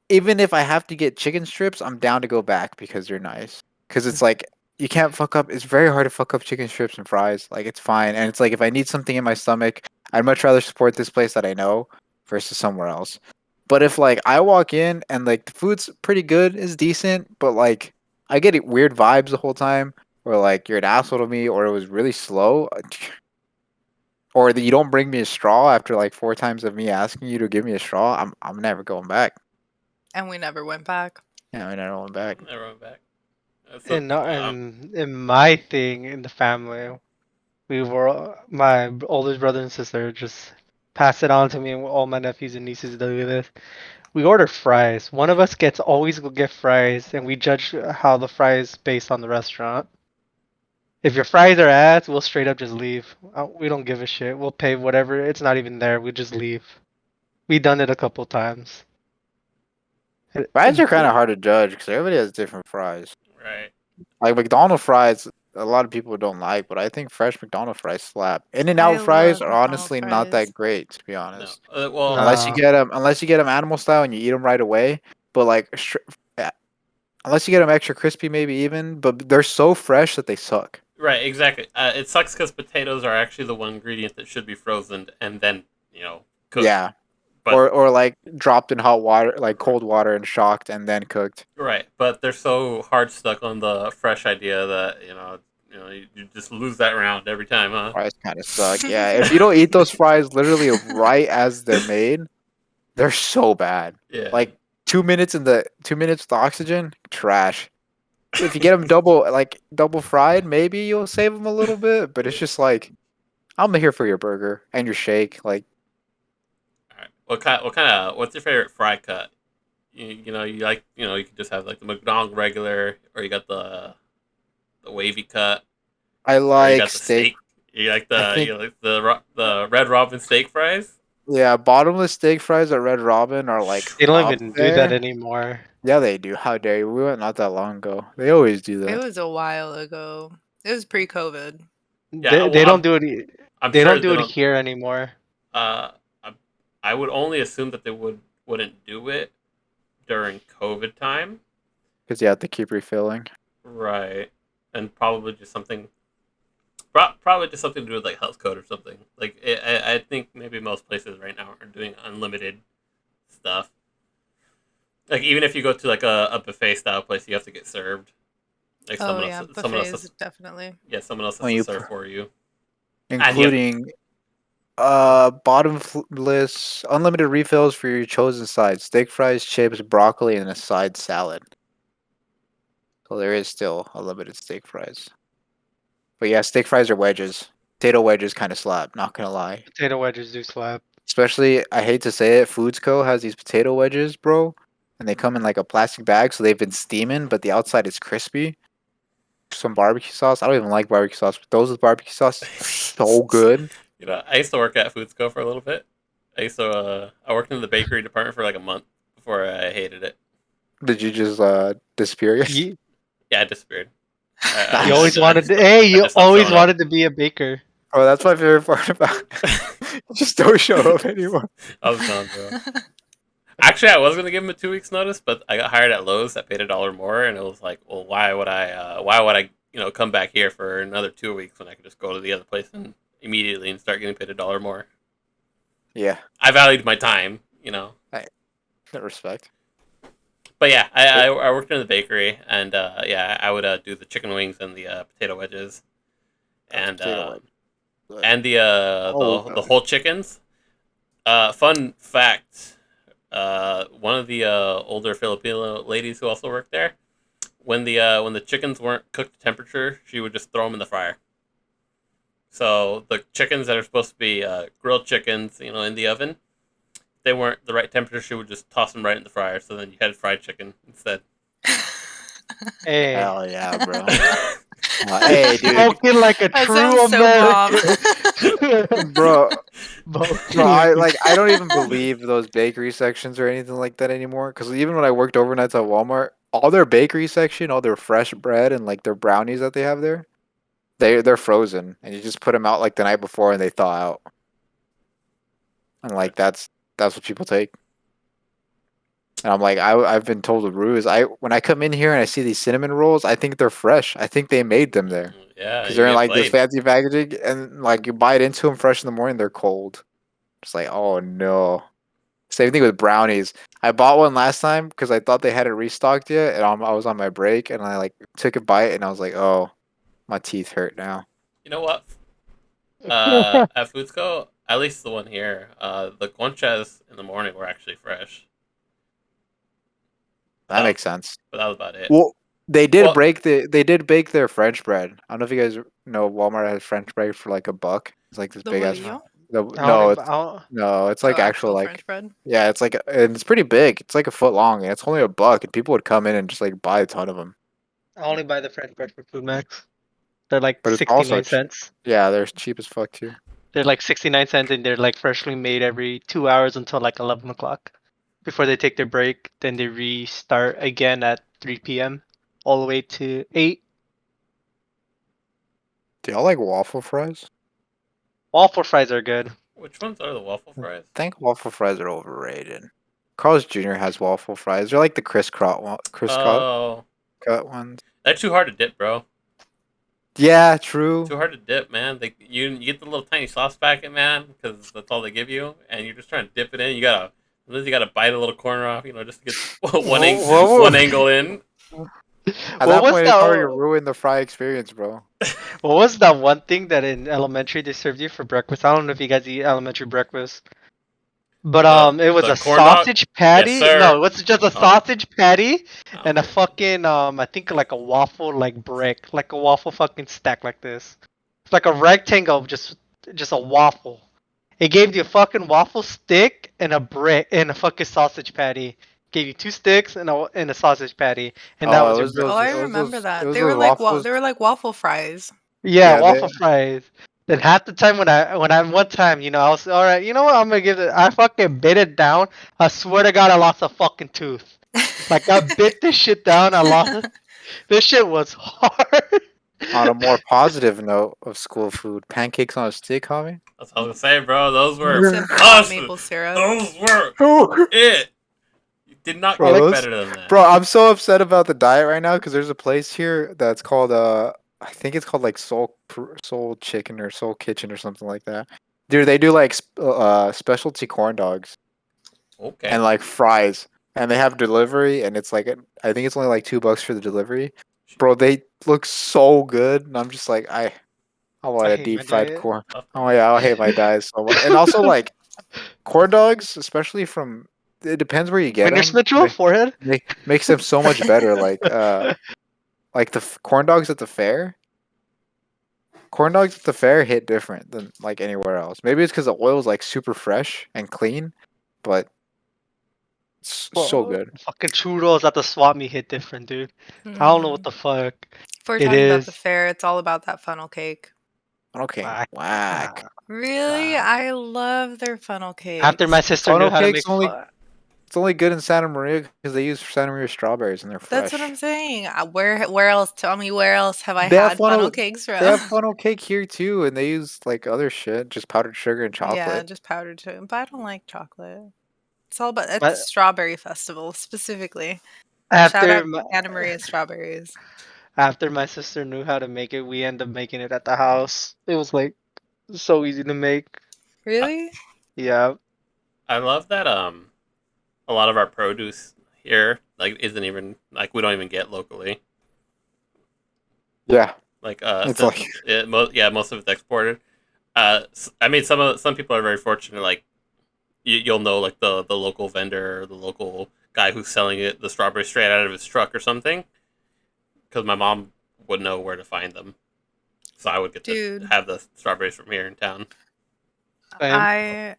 even if I have to get chicken strips, I'm down to go back because they're nice. Because it's like you can't fuck up. It's very hard to fuck up chicken strips and fries. Like it's fine. And it's like if I need something in my stomach, I'd much rather support this place that I know versus somewhere else. But if like I walk in and like the food's pretty good, it's decent, but like I get weird vibes the whole time, or like you're an asshole to me, or it was really slow, or that you don't bring me a straw after like 4 times of me asking you to give me a straw, I'm never going back. And we never went back. Yeah, I mean, I never went back. Never went back. In my thing in the family, my oldest brother and sister just pass it on to me, and all my nephews and nieces do this. We order fries. One of us always go get fries, and we judge how the fries based on the restaurant. If your fries are ass, we'll straight up just leave. We don't give a shit. We'll pay whatever. It's not even there. We just leave. We done it a couple times. Fries are kind of hard to judge because everybody has different fries. Right. Like McDonald's fries, a lot of people don't like, but I think fresh McDonald's fries slap. In and I out fries love are McDonald's honestly not fries. that great, to be No. honest. Well, Unless you get them animal style and you eat them right away, but like unless you get them extra crispy, maybe even, but they're so fresh that they suck. right, exactly. It sucks because potatoes are actually the one ingredient that should be frozen and then cooked. Yeah. But, or like dropped in hot water, like cold water and shocked and then cooked. right, but they're so hard stuck on the fresh idea that you just lose that round every time, huh? Fries kind of suck. Yeah, if you don't eat those fries literally right as they're made, they're so bad. Yeah. Like 2 minutes with the oxygen, trash. If you get them double fried, maybe you'll save them a little bit. But it's just like, I'm here for your burger and your shake. Like, All right. What's your favorite fry cut? You like, you could just have like the McDonald's regular, or you got the wavy cut, I or you like got the steak. You like I think- the Red Robin steak fries? Yeah, bottomless steak fries at Red Robin are like. They don't up even do that there. anymore. Yeah, they do. How dare you? We went not that long ago. They always do It that. was a while ago. It was pre-COVID. Yeah, They well, don't do it. I'm They sure don't do it here anymore. I would only assume that they wouldn't do it during COVID time, Because you have to keep refilling. right? And probably just something to do with like health code or something. Like I think maybe most places right now are doing unlimited stuff. Like even if you go to like a buffet style place, you have to get served. Like Oh yeah, someone else, buffets definitely. someone else has When to you serve for you. Including bottomless unlimited refills for your chosen sides: steak fries, chips, broccoli, and a side salad. So there is still unlimited steak fries. But yeah, steak fries are wedges. Potato wedges kind of slap, not gonna lie. Potato wedges do slap. Especially, I hate to say it, Foods Co. has these potato wedges, bro. And they come in like a plastic bag, so they've been steaming, but the outside is crispy. Some barbecue sauce. I don't even like barbecue sauce, but those with barbecue sauce, so good. I used to work at Foodsco for a little bit. I worked in the bakery department for like a month before I hated it. Did you just disappear? You, Yeah, I disappeared. you always I wanted just- to. Hey, you just stopped always showing up. wanted to be a baker. Oh, that's my favorite part about it. Just don't show up anymore. I was gone, bro. Actually, I was gonna give him a 2 weeks notice, but I got hired at Lowe's. I paid $1 more, and it was like, well, why would I come back here for another 2 weeks when I could just go to the other place and immediately and start getting paid $1 more? Yeah, I valued my time, you know. respect. But yeah, I worked in the bakery, and I would do the chicken wings and the potato wedges, and Potato wedge. and the whole chickens. Fun fact: one of the older Filipino ladies who also worked there, when the chickens weren't cooked to temperature, she would just throw them in the fryer. So the chickens that are supposed to be grilled chickens, in the oven, they weren't the right temperature. She would just toss them right in the fryer. So then you had fried chicken instead. Hey, Hell yeah, bro. Hey, dude, Smoking like a That true sounds so American. bro, Smoking bro. like a I don't even believe those bakery sections or anything like that anymore. Because even when I worked overnights at Walmart, all their bakery section, all their fresh bread and like their brownies that they have there, they're frozen, and you just put them out like the night before, and they thaw out. And like that's what people take. And I'm like, I've been told the ruse. When I come in here and I see these cinnamon rolls, I think they're fresh. I think they made them there Yeah, because you they're in get like this played. fancy packaging, and like you bite into them fresh in the morning, they're cold. It's like, oh no. Same thing with brownies. I bought one last time because I thought they hadn't restocked yet, and I was on my break, and I like took a bite, and I was like, oh, my teeth hurt now. You know what? At Foodsco, at least the one here, the conchas in the morning were actually fresh. That makes sense. But that was about it. Well, Well, they did bake their French bread. I don't know if you guys know Walmart has French bread for like $1. It's like this The big ass. bolillo? No, it's like actual like French bread. yeah, it's like and it's pretty big. It's like a foot long, and it's only $1, and people would come in and just like buy a ton of them. I only buy the French bread for Food Max. They're like But it's also 69 cents. yeah, they're cheap as fuck too. They're like 69 cents and they're like freshly made every 2 hours until like 11 o'clock. Before they take their break, then they restart again at 3 p.m. all the way to 8. Do y'all like waffle fries? Waffle fries are good. which ones are the waffle fries? I think waffle fries are overrated. Carl's Jr. has waffle fries. They're like the crisscross Oh, cut ones. they're too hard to dip, bro. Yeah, true. Too hard to dip, man. You get the little tiny sauce packet, man, because that's all they give you, and you're just trying to dip it in. You gotta bite a little corner off, just to get Whoa. one angle in. At What that was point, it's already that? ruined the fry experience, bro. What was that one thing that in elementary they served you for breakfast? I don't know if you guys eat elementary breakfast. But it was The a corn dog. sausage Yes, patty. sir. No, it was just a sausage patty Oh. and a fucking I think like a waffle like brick, like a waffle fucking stack like this. It's like a rectangle of just a waffle. It gave you a fucking waffle stick and a brick and a fucking sausage patty. Gave you 2 sticks and a sausage patty, and that Oh, was it your was those. Oh, breakfast. I remember It that. was They those were like waffles. they were like waffle fries. Yeah, Yeah, waffle fries. Then half the time when I one time, I was all right. You know what? I'm gonna give it. I fucking bit it down. I swear to God, I lost a fucking tooth. Like I bit this shit down. I lost. This shit was hard. On a more positive note of school food, pancakes on a stick, Javi. That's what I was gonna say, bro. Those were Simple awesome. maple syrup. Those were it. You did not Bro, get those- better than that. Bro, I'm so upset about the diet right now because there's a place here that's called I think it's called like Soul Chicken or Soul Kitchen or something like that. Dude, they do like specialty corn dogs Okay. and like fries, and they have delivery, and it's like I think it's only like $2 for the delivery. Bro, they look so good, and I'm just like I want I a hate deep my fried diet. corn. Oh yeah, I hate my diet so much, and also like corn dogs, especially from it depends where you get Finish them. Mitchell forehead. Makes them so much better. Like the corn dogs at the fair. Corn dogs at the fair hit different than like anywhere else. Maybe it's because the oil is like super fresh and clean, but it's so good. Fucking churros at the swap meet hit different, dude. I don't know what the fuck. If we're It talking about the is. fair, it's all about that funnel cake. Okay, Whack. whack. Really? Ah. I love their funnel cakes. After my sister Funnel knew how to cake's make It's only good in Santa Maria because they use Santa Maria strawberries and they're fresh. That's what I'm saying. Where else? Tell me where else have I They have had funnel cakes from? They have funnel cake here too, and they use like other shit, just powdered sugar and chocolate. Yeah, just powdered sugar. But I don't like chocolate. It's all about it's But- the strawberry festival specifically. Shout after out my, Santa Maria strawberries. after my sister knew how to make it, we ended up making it at the house. It was like so easy to make. Really? Yeah. I love that a lot of our produce here isn't even we don't even get locally. Yeah, Like It's most of it's exported. I mean some people are very fortunate. Like you'll know like the local vendor or the local guy who's selling the strawberries straight out of his truck or something. Because my mom would know where to find them, so I would get to have the strawberries from here in town. Same.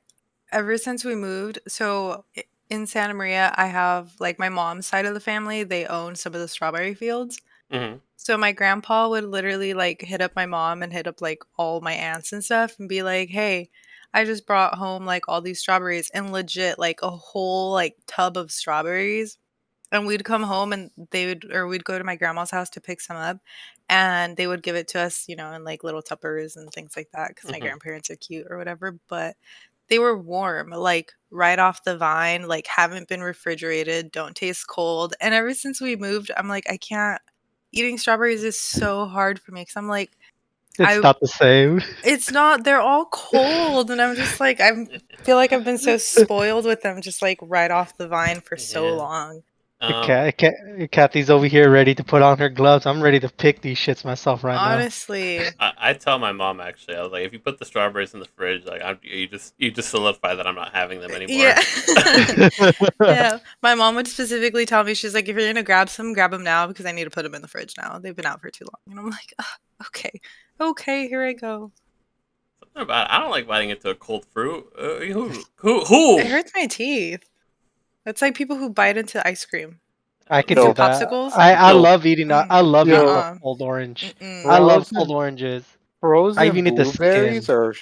Ever since we moved, so in Santa Maria, I have like my mom's side of the family. They own some of the strawberry fields. Mm-hmm. So my grandpa would literally like hit up my mom and hit up like all my aunts and stuff and be like, "Hey, I just brought home like all these strawberries and legit like a whole like tub of strawberries." And we'd come home and they would, or we'd go to my grandma's house to pick some up, and they would give it to us, in like little tuppers and things like that because my Mhm. grandparents are cute or whatever. But they were warm, like right off the vine, like haven't been refrigerated, don't taste cold. And ever since we moved, I'm like, I can't. Eating strawberries is so hard for me because I'm like, It's I. not the same. It's not. They're all cold, and I'm just like, I feel like I've been so spoiled with them, just like right off the vine for so Yeah. long. Kathy's over here ready to put on her gloves. I'm ready to pick these shits myself right now. Honestly, I tell my mom actually, I was like, if you put the strawberries in the fridge, like you just solidify that I'm not having them anymore. yeah. Yeah, my mom would specifically tell me, she's like, "If you're gonna grab some, grab them now because I need to put them in the fridge now. They've been out for too long." And I'm like, "Ugh, okay, okay, here I go." Something about it, I don't like biting into a cold fruit. Who? It hurts my teeth. It's like people who bite into ice cream. I can Into do Yo, that. popsicles? I No. love eating. I Mm, love eating a yo, uh-uh. cold orange. I Mm-mm. love cold frozen oranges. I frozen even eat the blueberries skin. are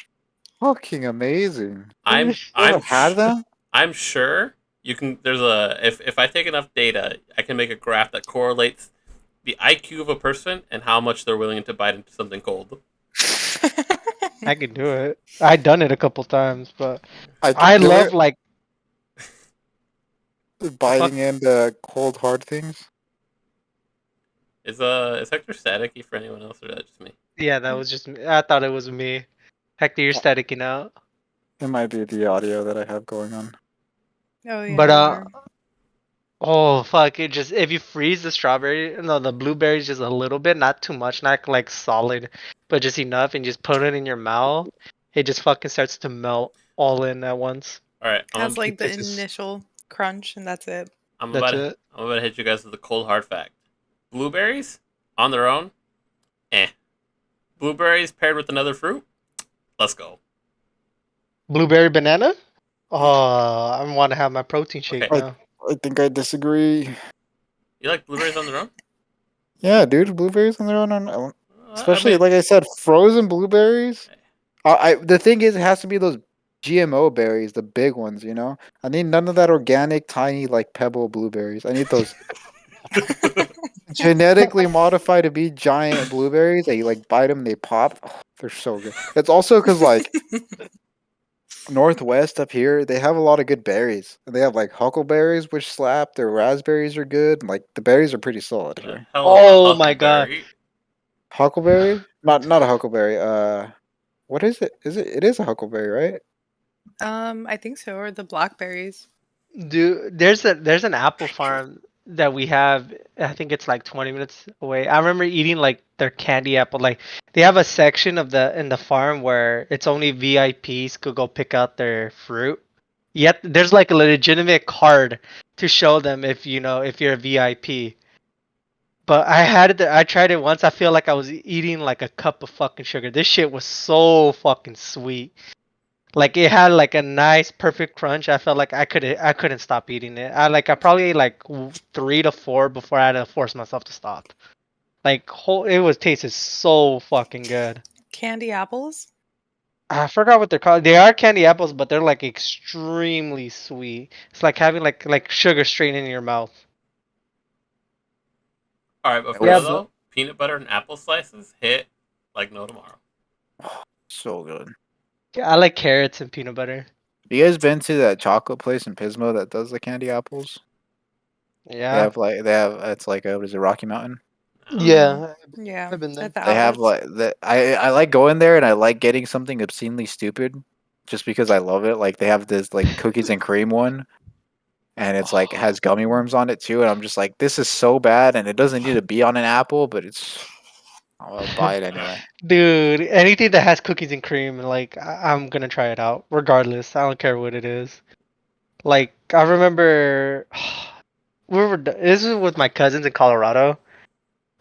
fucking amazing. I'm You ever I'm had sh- them? I'm sure you can. There's a if I take enough data, I can make a graph that correlates the IQ of a person and how much they're willing to bite into something cold. I can do it. I done it a couple times, but I I the way love like the fuck. biting into cold hard things. Is Hector staticky for anyone else or is that just me? Yeah, that was just me. I thought it was me. Hector, you're staticking out. It might be the audio that I have going on. Oh yeah, But you are. oh fuck! It just if you freeze the strawberry, no, the blueberries just a little bit, not too much, not like solid, but just enough, and just put it in your mouth. It just fucking starts to melt all in at once. All right, Has like the It's just initial crunch and that's it. That's it. I'm about to hit you guys with a cold hard fact. Blueberries on their own, eh. Blueberries paired with another fruit, let's go. Blueberry banana. Oh, I want to have my protein shake Okay, now. I think I disagree. you like blueberries on their own? Yeah, dude, blueberries on their own, I especially mean, like I said, frozen blueberries. I the thing is, it has to be those GMO berries, the big ones. I need none of that organic, tiny like pebble blueberries. I need those genetically modified to be giant blueberries that you like bite them, they pop. Oh, they're so good. It's also because like Northwest up here, they have a lot of good berries. And they have like huckleberries, which slap. Their raspberries are good. Like the berries are pretty solid the here. hell is a Oh my god, huckleberry? Huckleberry? Not a huckleberry. What is it? It is a huckleberry, right? I think so, or the blackberries. dude! There's an apple farm that we have. I think it's like 20 minutes away. I remember eating like their candy apple. Like they have a section of the in the farm where it's only VIPs could go pick out their fruit. Yet there's like a legitimate card to show them if you're a VIP. But I had it. I tried it once. I feel like I was eating like a cup of fucking sugar. This shit was so fucking sweet. Like it had like a nice perfect crunch. I felt like I couldn't stop eating it. I probably ate like 3 to 4 before I had to force myself to stop. Like it was tasted so fucking good. Candy apples? I forgot what they're called. They are candy apples, but they're like extremely sweet. It's like having like sugar straight in your mouth. All right, but for Yeah, real but though, peanut butter and apple slices hit like no tomorrow. So good. I like carrots and peanut butter. You guys been to that chocolate place in Pismo that does the candy apples? Yeah. They have it's like what is it, Rocky Mountain? Yeah, Yeah, I've been there. at the They have outlets. like that. I like going there and I like getting something obscenely stupid, just because I love it. Like they have this like cookies and cream one, and it's like has gummy worms on it too, and I'm just like, this is so bad, and it doesn't need to be on an apple, but I'll buy it anyway. Dude, anything that has cookies and cream, like I'm gonna try it out, regardless. I don't care what it is. Like I remember, this was with my cousins in Colorado.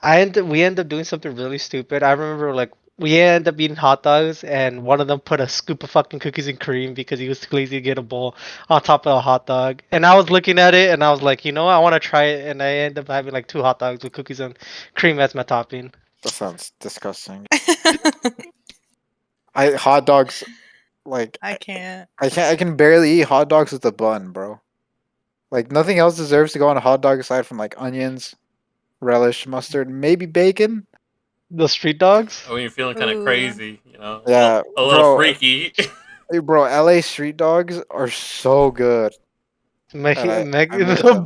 We ended up doing something really stupid. I remember like we ended up eating hot dogs, and one of them put a scoop of fucking cookies and cream because he was too lazy to get a bowl on top of a hot dog. And I was looking at it, and I was like, you know what, I want to try it, and I ended up having like 2 hot dogs with cookies and cream as my topping. That sounds disgusting. Hot dogs, like I can't. I can barely eat hot dogs with a bun, bro. Like nothing else deserves to go on a hot dog aside from like onions, relish, mustard, maybe bacon. The street dogs. When you're feeling kind of Ooh. crazy, you know, Yeah, a little bro. freaky. Hey, bro, LA street dogs are so good. Meg, And I miss the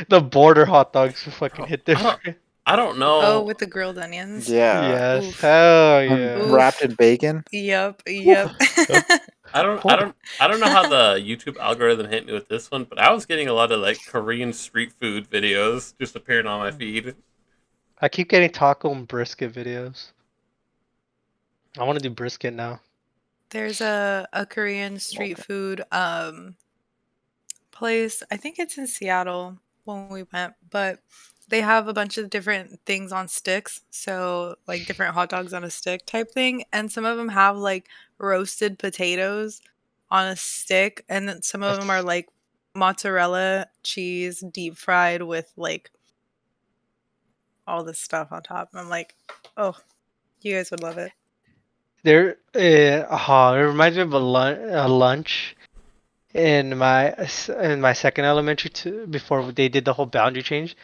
them. border hot dogs fucking Bro, hit I don't, different. I don't know. Oh, with the grilled onions. Yeah, Yes, Oof. hell and yeah. wrapped in bacon. Yep. Yep. I don't know how the YouTube algorithm hit me with this one, but I was getting a lot of like Korean street food videos just appearing on my feed. I keep getting taco and brisket videos. I want to do brisket now. There's a Korean street food place. I think it's in Seattle when we went, but they have a bunch of different things on sticks. So, like different hot dogs on a stick type thing. And some of them have like roasted potatoes on a stick. And then some of them are like mozzarella cheese deep fried with like all this stuff on top. I'm like, oh, you guys would love it. There, it reminds me of a lunch in my second elementary before they did the whole boundary change.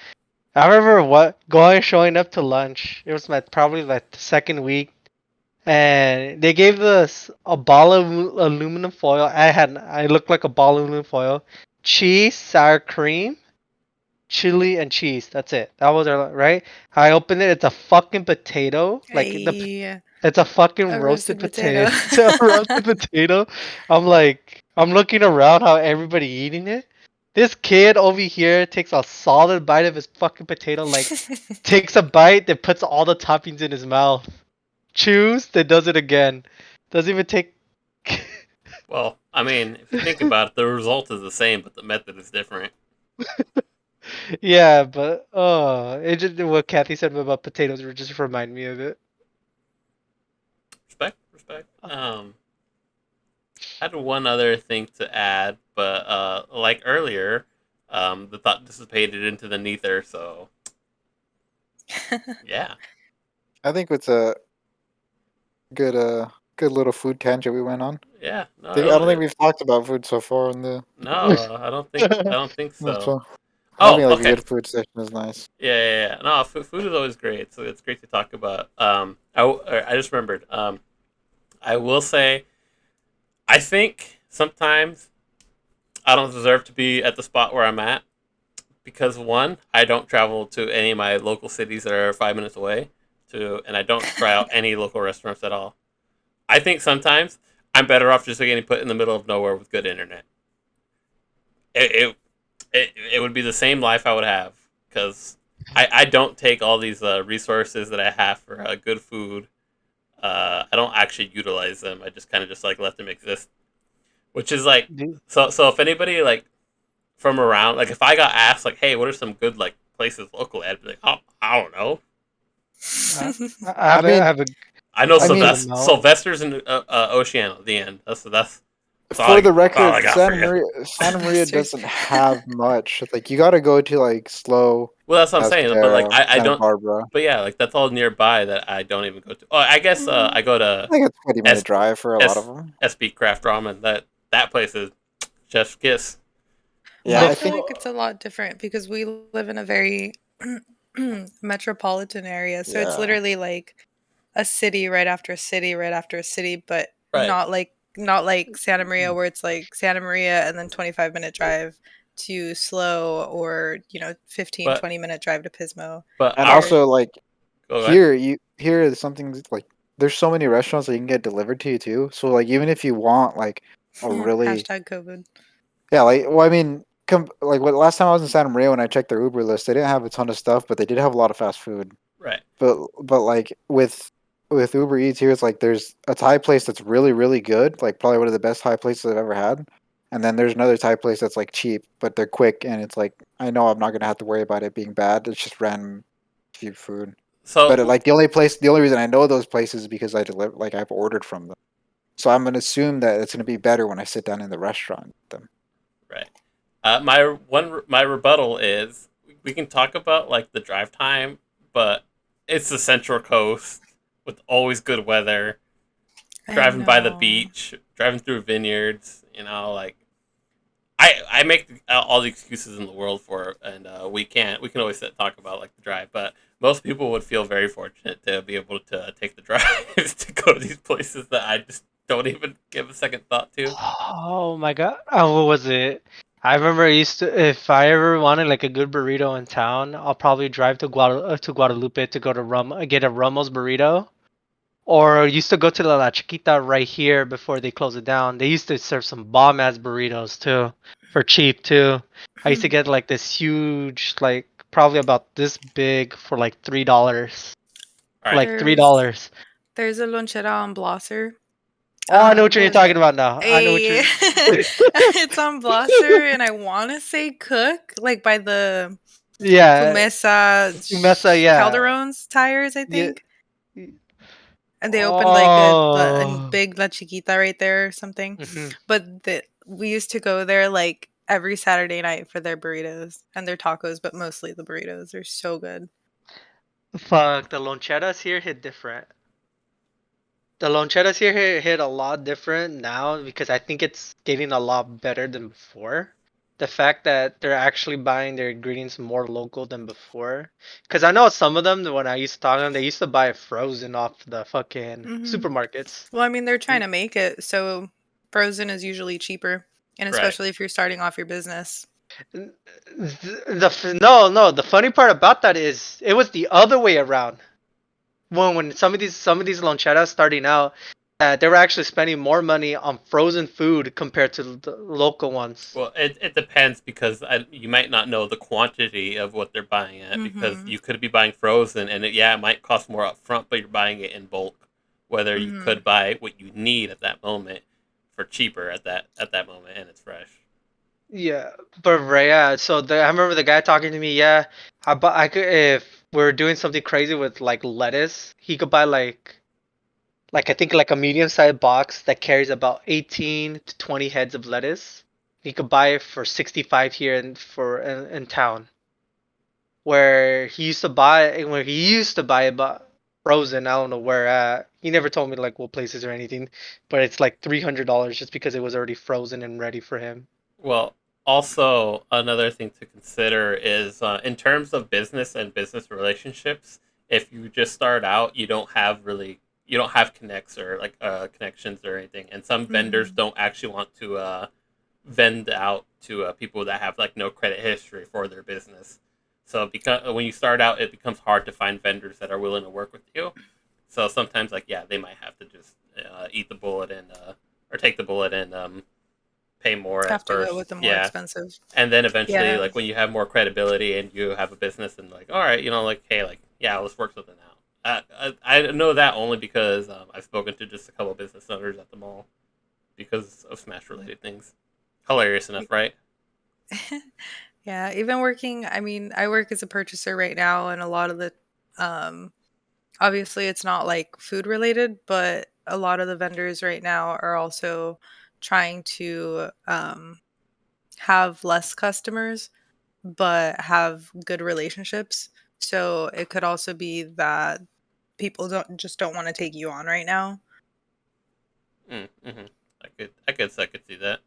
I remember showing up to lunch. It was probably like the second week, and they gave us a ball of aluminum foil. I looked like a ball of aluminum foil, cheese, sour cream, chili, and cheese. That's it. That was our right. I opened it. It's a fucking potato. It's a fucking A roasted roasted potato. potato. It's a roasted potato. I'm looking around how everybody eating it. This kid over here takes a solid bite of his fucking potato, like takes a bite, then puts all the toppings in his mouth. Chews, then does it again. Doesn't even take. Well, I mean, if you think about it, the result is the same, but the method is different. Yeah, but it just what Kathy said about potatoes would just remind me of it. Respect. I had one other thing to add, but like earlier, the thought dissipated into the nether. So yeah, I think it's a good little food tangent we went on. yeah. No, I don't think we've talked about food so far in the. no, I don't think That's so. all. Oh, Having like okay. a good food session is nice. Yeah. No, food is always great. So it's great to talk about. I just remembered. I will say, I think sometimes I don't deserve to be at the spot where I'm at because one, I don't travel to any of my local cities that are 5 minutes away, and I don't try out any local restaurants at all. I think sometimes I'm better off just getting put in the middle of nowhere with good internet. It would be the same life I would have because I don't take all these resources that I have for good food. I don't actually utilize them. I just kind of just like let them exist, which is like so. If anybody like from around, like if I got asked like, hey, what are some good like places locally, I'd be like, oh, I don't know. I have a I know I mean- Sylvester's in Oceano. The end. That's all For the all record, I got for you. Santa Maria doesn't have much. Like you got to go to like Slow, Well, that's what I'm saying. But like, I Santa don't. Barbara. But yeah, like that's all nearby that I don't even go to. Oh, I guess I go to I think it's a 20-minute S- drive for a lot of them. SB Craft Ramen. That place is chef's kiss. Yeah, I I feel think like it's a lot different because we live in a very metropolitan area. So it's Yeah. literally like a city right after a city right after a city, but Right. not like Santa Maria where it's like Santa Maria and then 25-minute drive to Slow or 15 But 20-minute drive to Pismo. but and our, also like go ahead. here is something like there's so many restaurants that you can get delivered to you too. So like even if you want like a really Hashtag COVID. yeah like well I mean like what last time I was in Santa Maria when I checked their Uber list they didn't have a ton of stuff but they did have a lot of fast food. Right. But like with Uber Eats here, it's like there's a Thai place that's really really good, like probably one of the best Thai places I've ever had, and then there's another Thai place that's like cheap, but they're quick, and it's like I know I'm not gonna have to worry about it being bad. It's just random cheap food. So But like the only reason I know those places is because I've ordered from them. So I'm gonna assume that it's gonna be better when I sit down in the restaurant with them. right. My rebuttal is we can talk about like the drive time, but it's the Central Coast with always good weather, I driving by the know. beach, driving through vineyards. Like I make all the excuses in the world for it, and we can always talk about like the drive, but most people would feel very fortunate to be able to take the drive to go to these places that I just don't even give a second thought to. Oh my god. Oh, what was it? I remember I used to, if I ever wanted like a good burrito in town, I'll probably drive to Guadalupe to go to get a Ramos burrito. Or used to go to La Chiquita right here before they close it down. They used to serve some bomb ass burritos too, for cheap too. I used to get like this huge, like probably about this big for like $3. All For right, like There's $3. there's a lonchera on Blosser. Oh, I know what What you're was talking it? about now. I know what A you're. It's on Blosser, and I want to say Cook, like by the Yeah, Tumesa Mesa. Yeah. Calderon's tires, I Yeah. think. And they opened like a Oh. big La Chiquita right there or something. Mhm. But we used to go there like every Saturday night for their burritos and their tacos, but mostly the burritos. They're so good. Fuck, the loncheras here hit different. The loncheras here hit a lot different now because I think it's getting a lot better than before. The fact that they're actually buying their ingredients more local than before. Because I know some of them, when I used to talk to them, they used to buy it frozen off the fucking Hmm. supermarkets. Well, I mean, they're trying to make it so frozen is usually cheaper, and right. especially if you're starting off your business. No, the funny part about that is it was the other way around. When some of these loncheras starting out, they were actually spending more money on frozen food compared to the local ones. Well, it depends because you might not know the quantity of what they're buying at because Hmm. you could be buying frozen and it might cost more up front, but you're buying it in bulk. Whether you Hmm. could buy what you need at that moment for cheaper at that moment and it's fresh. Yeah, but yeah. So I remember the guy talking to me. Yeah, I could if we're doing something crazy with like lettuce, he could buy like I think like a medium sized box that carries about 18 to 20 heads of lettuce. He could buy it for 65 here in town. Where he used to buy it but frozen, I don't know where at. He never told me like what places or anything, but it's like $300 just because it was already frozen and ready for him. Well, also another thing to consider is in terms of business and business relationships. If you just start out, you don't have connects or like connections or anything, and some vendors Hmm. don't actually want to vend out to people that have like no credit history for their business. So because when you start out, it becomes hard to find vendors that are willing to work with you. So sometimes, like they might have to just eat the bullet and or take the bullet and pay more at Have to go first. with the more Yeah, expensive. and then eventually, Yeah. like when you have more credibility and you have a business, and like, all right, like, hey, like, yeah, let's work something out. I know that only because I've spoken to just a couple business owners at the mall because of Smash related things. Hilarious enough, right? Yeah, even working, I mean, I work as a purchaser right now, and a lot of the, um, obviously it's not like food related, but a lot of the vendors right now are also trying to have less customers, but have good relationships. So it could also be that people don't want to take you on right now. Mm-hmm. I could see that.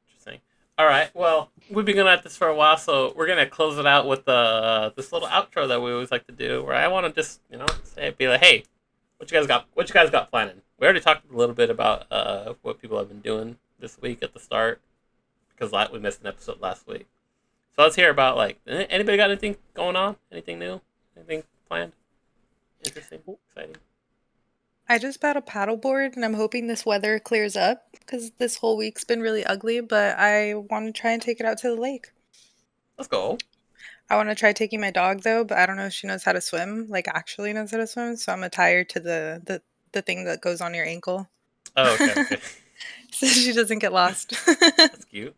Interesting. All right. Well, we've been going at this for a while, so we're gonna close it out with this little outro that we always like to do, where I want to just be like, hey, what you guys got? What you guys got planning? We already talked a little bit about what people have been doing this week at the start because we missed an episode last week. So let's hear about like anybody got anything going on? Anything new? Anything planned? Interesting? Exciting? I just bought a paddleboard and I'm hoping this weather clears up because this whole week's been really ugly, but I want to try and take it out to the lake. Let's go. I want to try taking my dog though, but I don't know if she knows how to swim, like actually knows how to swim, so I'm gonna tie her to the thing that goes on your ankle. Oh, okay, okay. So she doesn't get lost. That's cute.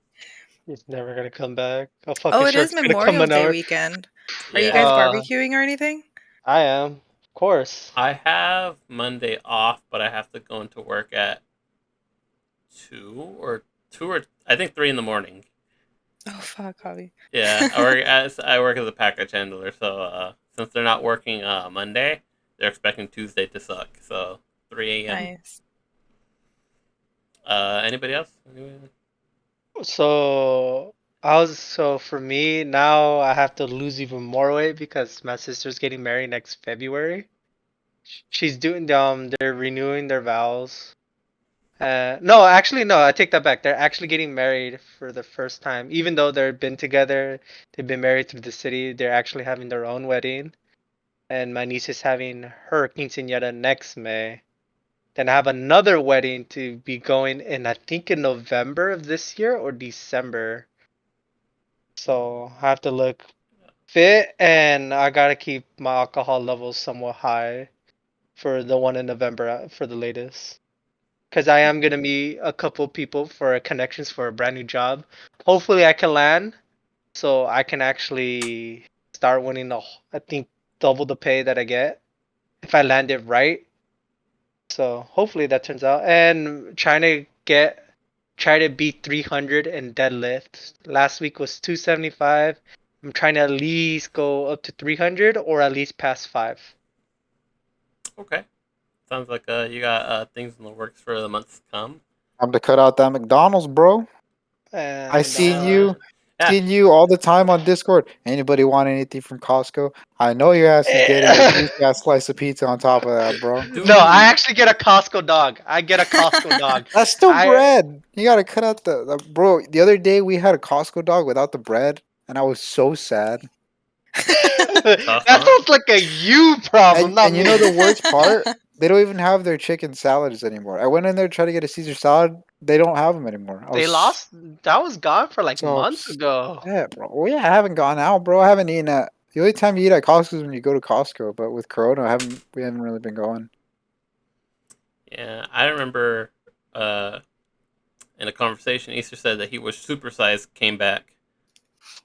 He's never gonna come back. A Oh, fucking it is shark's gonna come Memorial an Day hour. weekend. Are you Yeah. guys Uh, barbecuing or anything? I am, of course. I have Monday off, but I have to go into work at 2 or I think 3 in the morning. Oh fuck, Hobby. Yeah, I work as a package handler, so since they're not working Monday, they're expecting Tuesday to suck. So 3 a.m. Nice. Anybody else? So for me now I have to lose even more weight because my sister's getting married next February. She's doing they're renewing their vows. No, actually no, I take that back. They're actually getting married for the first time. Even though they've been together, they've been married through the city, they're actually having their own wedding. And my niece is having her quinceañera next May. Then I have another wedding to be going in, I think in November of this year or December. So I have to look fit and I gotta keep my alcohol levels somewhat high for the one in November for the latest. Because I am gonna meet a couple people for connections for a brand new job. Hopefully I can land so I can actually start winning I think double the pay that I get if I land it right. So hopefully that turns out. And try to beat 300 in deadlift. Last week was 275. I'm trying to at least go up to 300 or at least past 5. Okay, sounds like you got things in the works for the months to come. Time to cut out that McDonald's, bro. I And seen you. Yeah. Seen you all the time on Discord. Anybody want anything from Costco? I know your ass is getting a juicy ass slice of pizza on top of that, bro. No, I Dude. actually get a Costco dog. I get a Costco dog. That's still I bread. You gotta cut out the bro. The other day we had a Costco dog without the bread, and I was so sad. that huh? sounds like a you problem, not And you me. know the worst part? They don't even have their chicken salads anymore. I went in there trying to get a Caesar salad. They don't have them anymore. I They was lost. That was gone for like so months ago. upset, bro. Well, yeah, I haven't gone out, bro. I haven't eaten at. The only time you eat at Costco is when you go to Costco. But with Corona, we haven't really been going. Yeah, I remember in a conversation, Easter said that he was supersized, came back.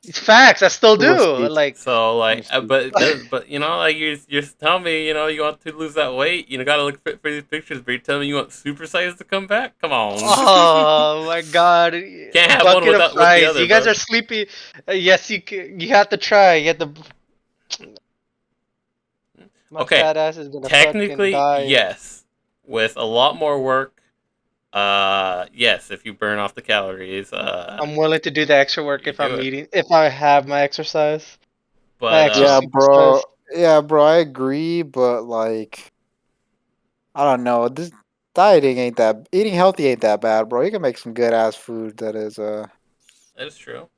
It's facts. I still It was do. sweet. Like, So like, Honestly. but you know, like you're telling me, you know, you want to lose that weight, you know, gotta look fit for these pictures. But you're telling me you want supersized to come back? Come on. oh my god, Can't have one bucket of without with the fries. other, You guys bro. are sleepy. Yes, you have to try. You have to. My Okay, fat ass is gonna fucking technically die. yes, with a lot more work. Yes, if you burn off the calories, I'm willing to do the extra work you if do I'm it. eating. If I have my exercise, my But extra Yeah, supersize. bro. Yeah, bro. I agree, but like, I don't know. This dieting ain't that. Eating healthy ain't that bad, bro. You can make some good ass food that is. that is true.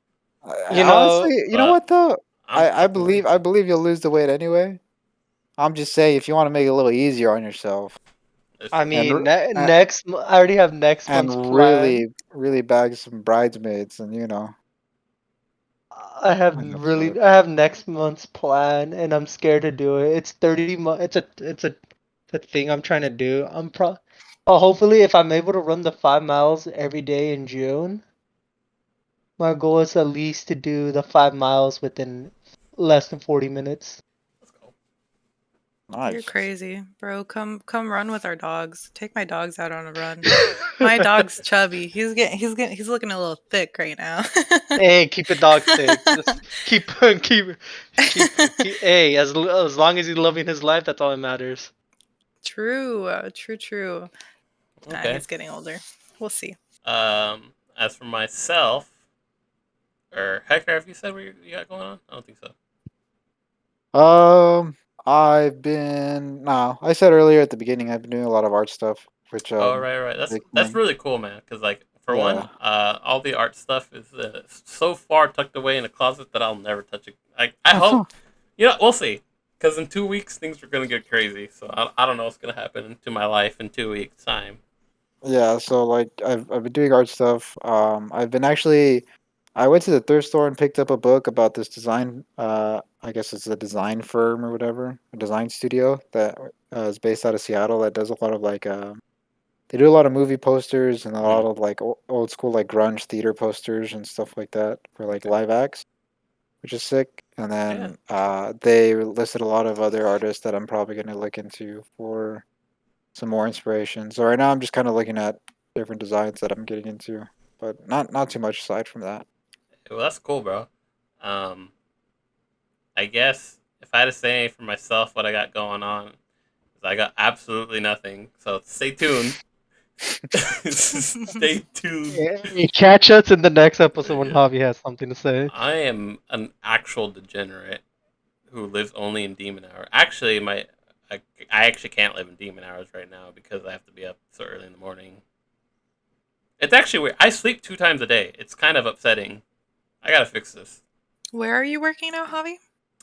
You Honestly, know, you know But what though? I'm sticking with. I believe you'll lose the weight anyway. I'm just saying if you want to make it a little easier on yourself That's I true. and mean, I already have next month's plan. really bag some bridesmaids and end up stuff. I have next month's plan, and I'm scared to do it. It's 30 months. It's a thing I'm trying to do. Hopefully, if I'm able to run the 5 miles every day in June, my goal is at least to do the 5 miles within less than 40 minutes. Let's go. Nice. You're crazy, bro. Come run with our dogs. Take my dogs out on a run. My dog's chubby. He's looking a little thick right now. Hey, keep a dog thick. Just keep. Hey, as long as he's loving his life, that's all that matters. True. Nah, Okay. he's getting older. We'll see. As for myself, or Hector, have you said what you got going on? I don't think so. I said earlier at the beginning I've been doing a lot of art stuff, which Oh, right. That's Bitcoin. really cool, man. Because like for one, Yeah. all the art stuff is so far tucked away in a closet that I'll never touch it. I hope, you know, we'll see. Because in 2 weeks things are gonna get crazy. So I don't know what's gonna happen to my life in 2 weeks time. Yeah, so like I've been doing art stuff. I've been actually I went to the thrift store and picked up a book about this design. I guess it's a design firm or whatever, a design studio that is based out of Seattle that does a lot of like they do a lot of movie posters and a lot of like old school like grunge theater posters and stuff like that for like live acts. which is sick. And then they listed a lot of other artists that I'm probably going to look into for some more inspiration. So right now I'm just kind of looking at different designs that I'm getting into, but not too much aside from that. Well, that's cool, bro. I guess if I had to say for myself what I got going on, is I got absolutely nothing. So stay tuned. Stay tuned. Yeah, catch us in the next episode when Yeah. Javi has something to say. I am an actual degenerate who lives only in demon hour. Actually, I actually can't live in demon hours right now because I have to be up so early in the morning. It's actually weird. I sleep 2 times a day. It's kind of upsetting. I gotta fix this. Where are you working now, Javi?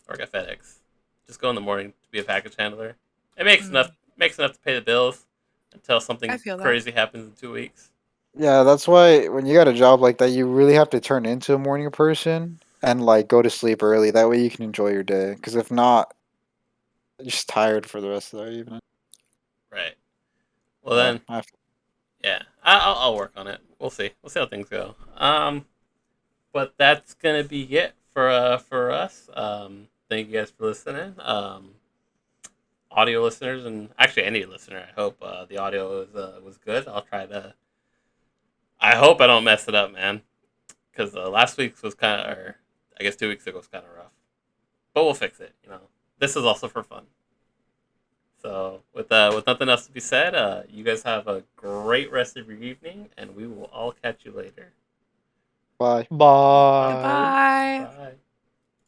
Work at FedEx. Just go in the morning to be a package handler. It makes Mm. enough to pay the bills until something I feel that. crazy happens in 2 weeks. Yeah, that's why when you got a job like that, you really have to turn into a morning person and like go to sleep early. That way you can enjoy your day. Because if not, you're just tired for the rest of the evening. Right. Well Yeah, then, yeah, I'll work on it. We'll see. We'll see how things go. But that's gonna be it for us. Thank you guys for listening. Audio listeners and actually any listener, I hope the audio was good. I'll try to. I hope I don't mess it up, man. Because last week's was kind of, or I guess 2 weeks ago was kind of rough. But we'll fix it. This is also for fun. So with nothing else to be said, you guys have a great rest of your evening, and we will all catch you later. bye. Bye. Goodbye.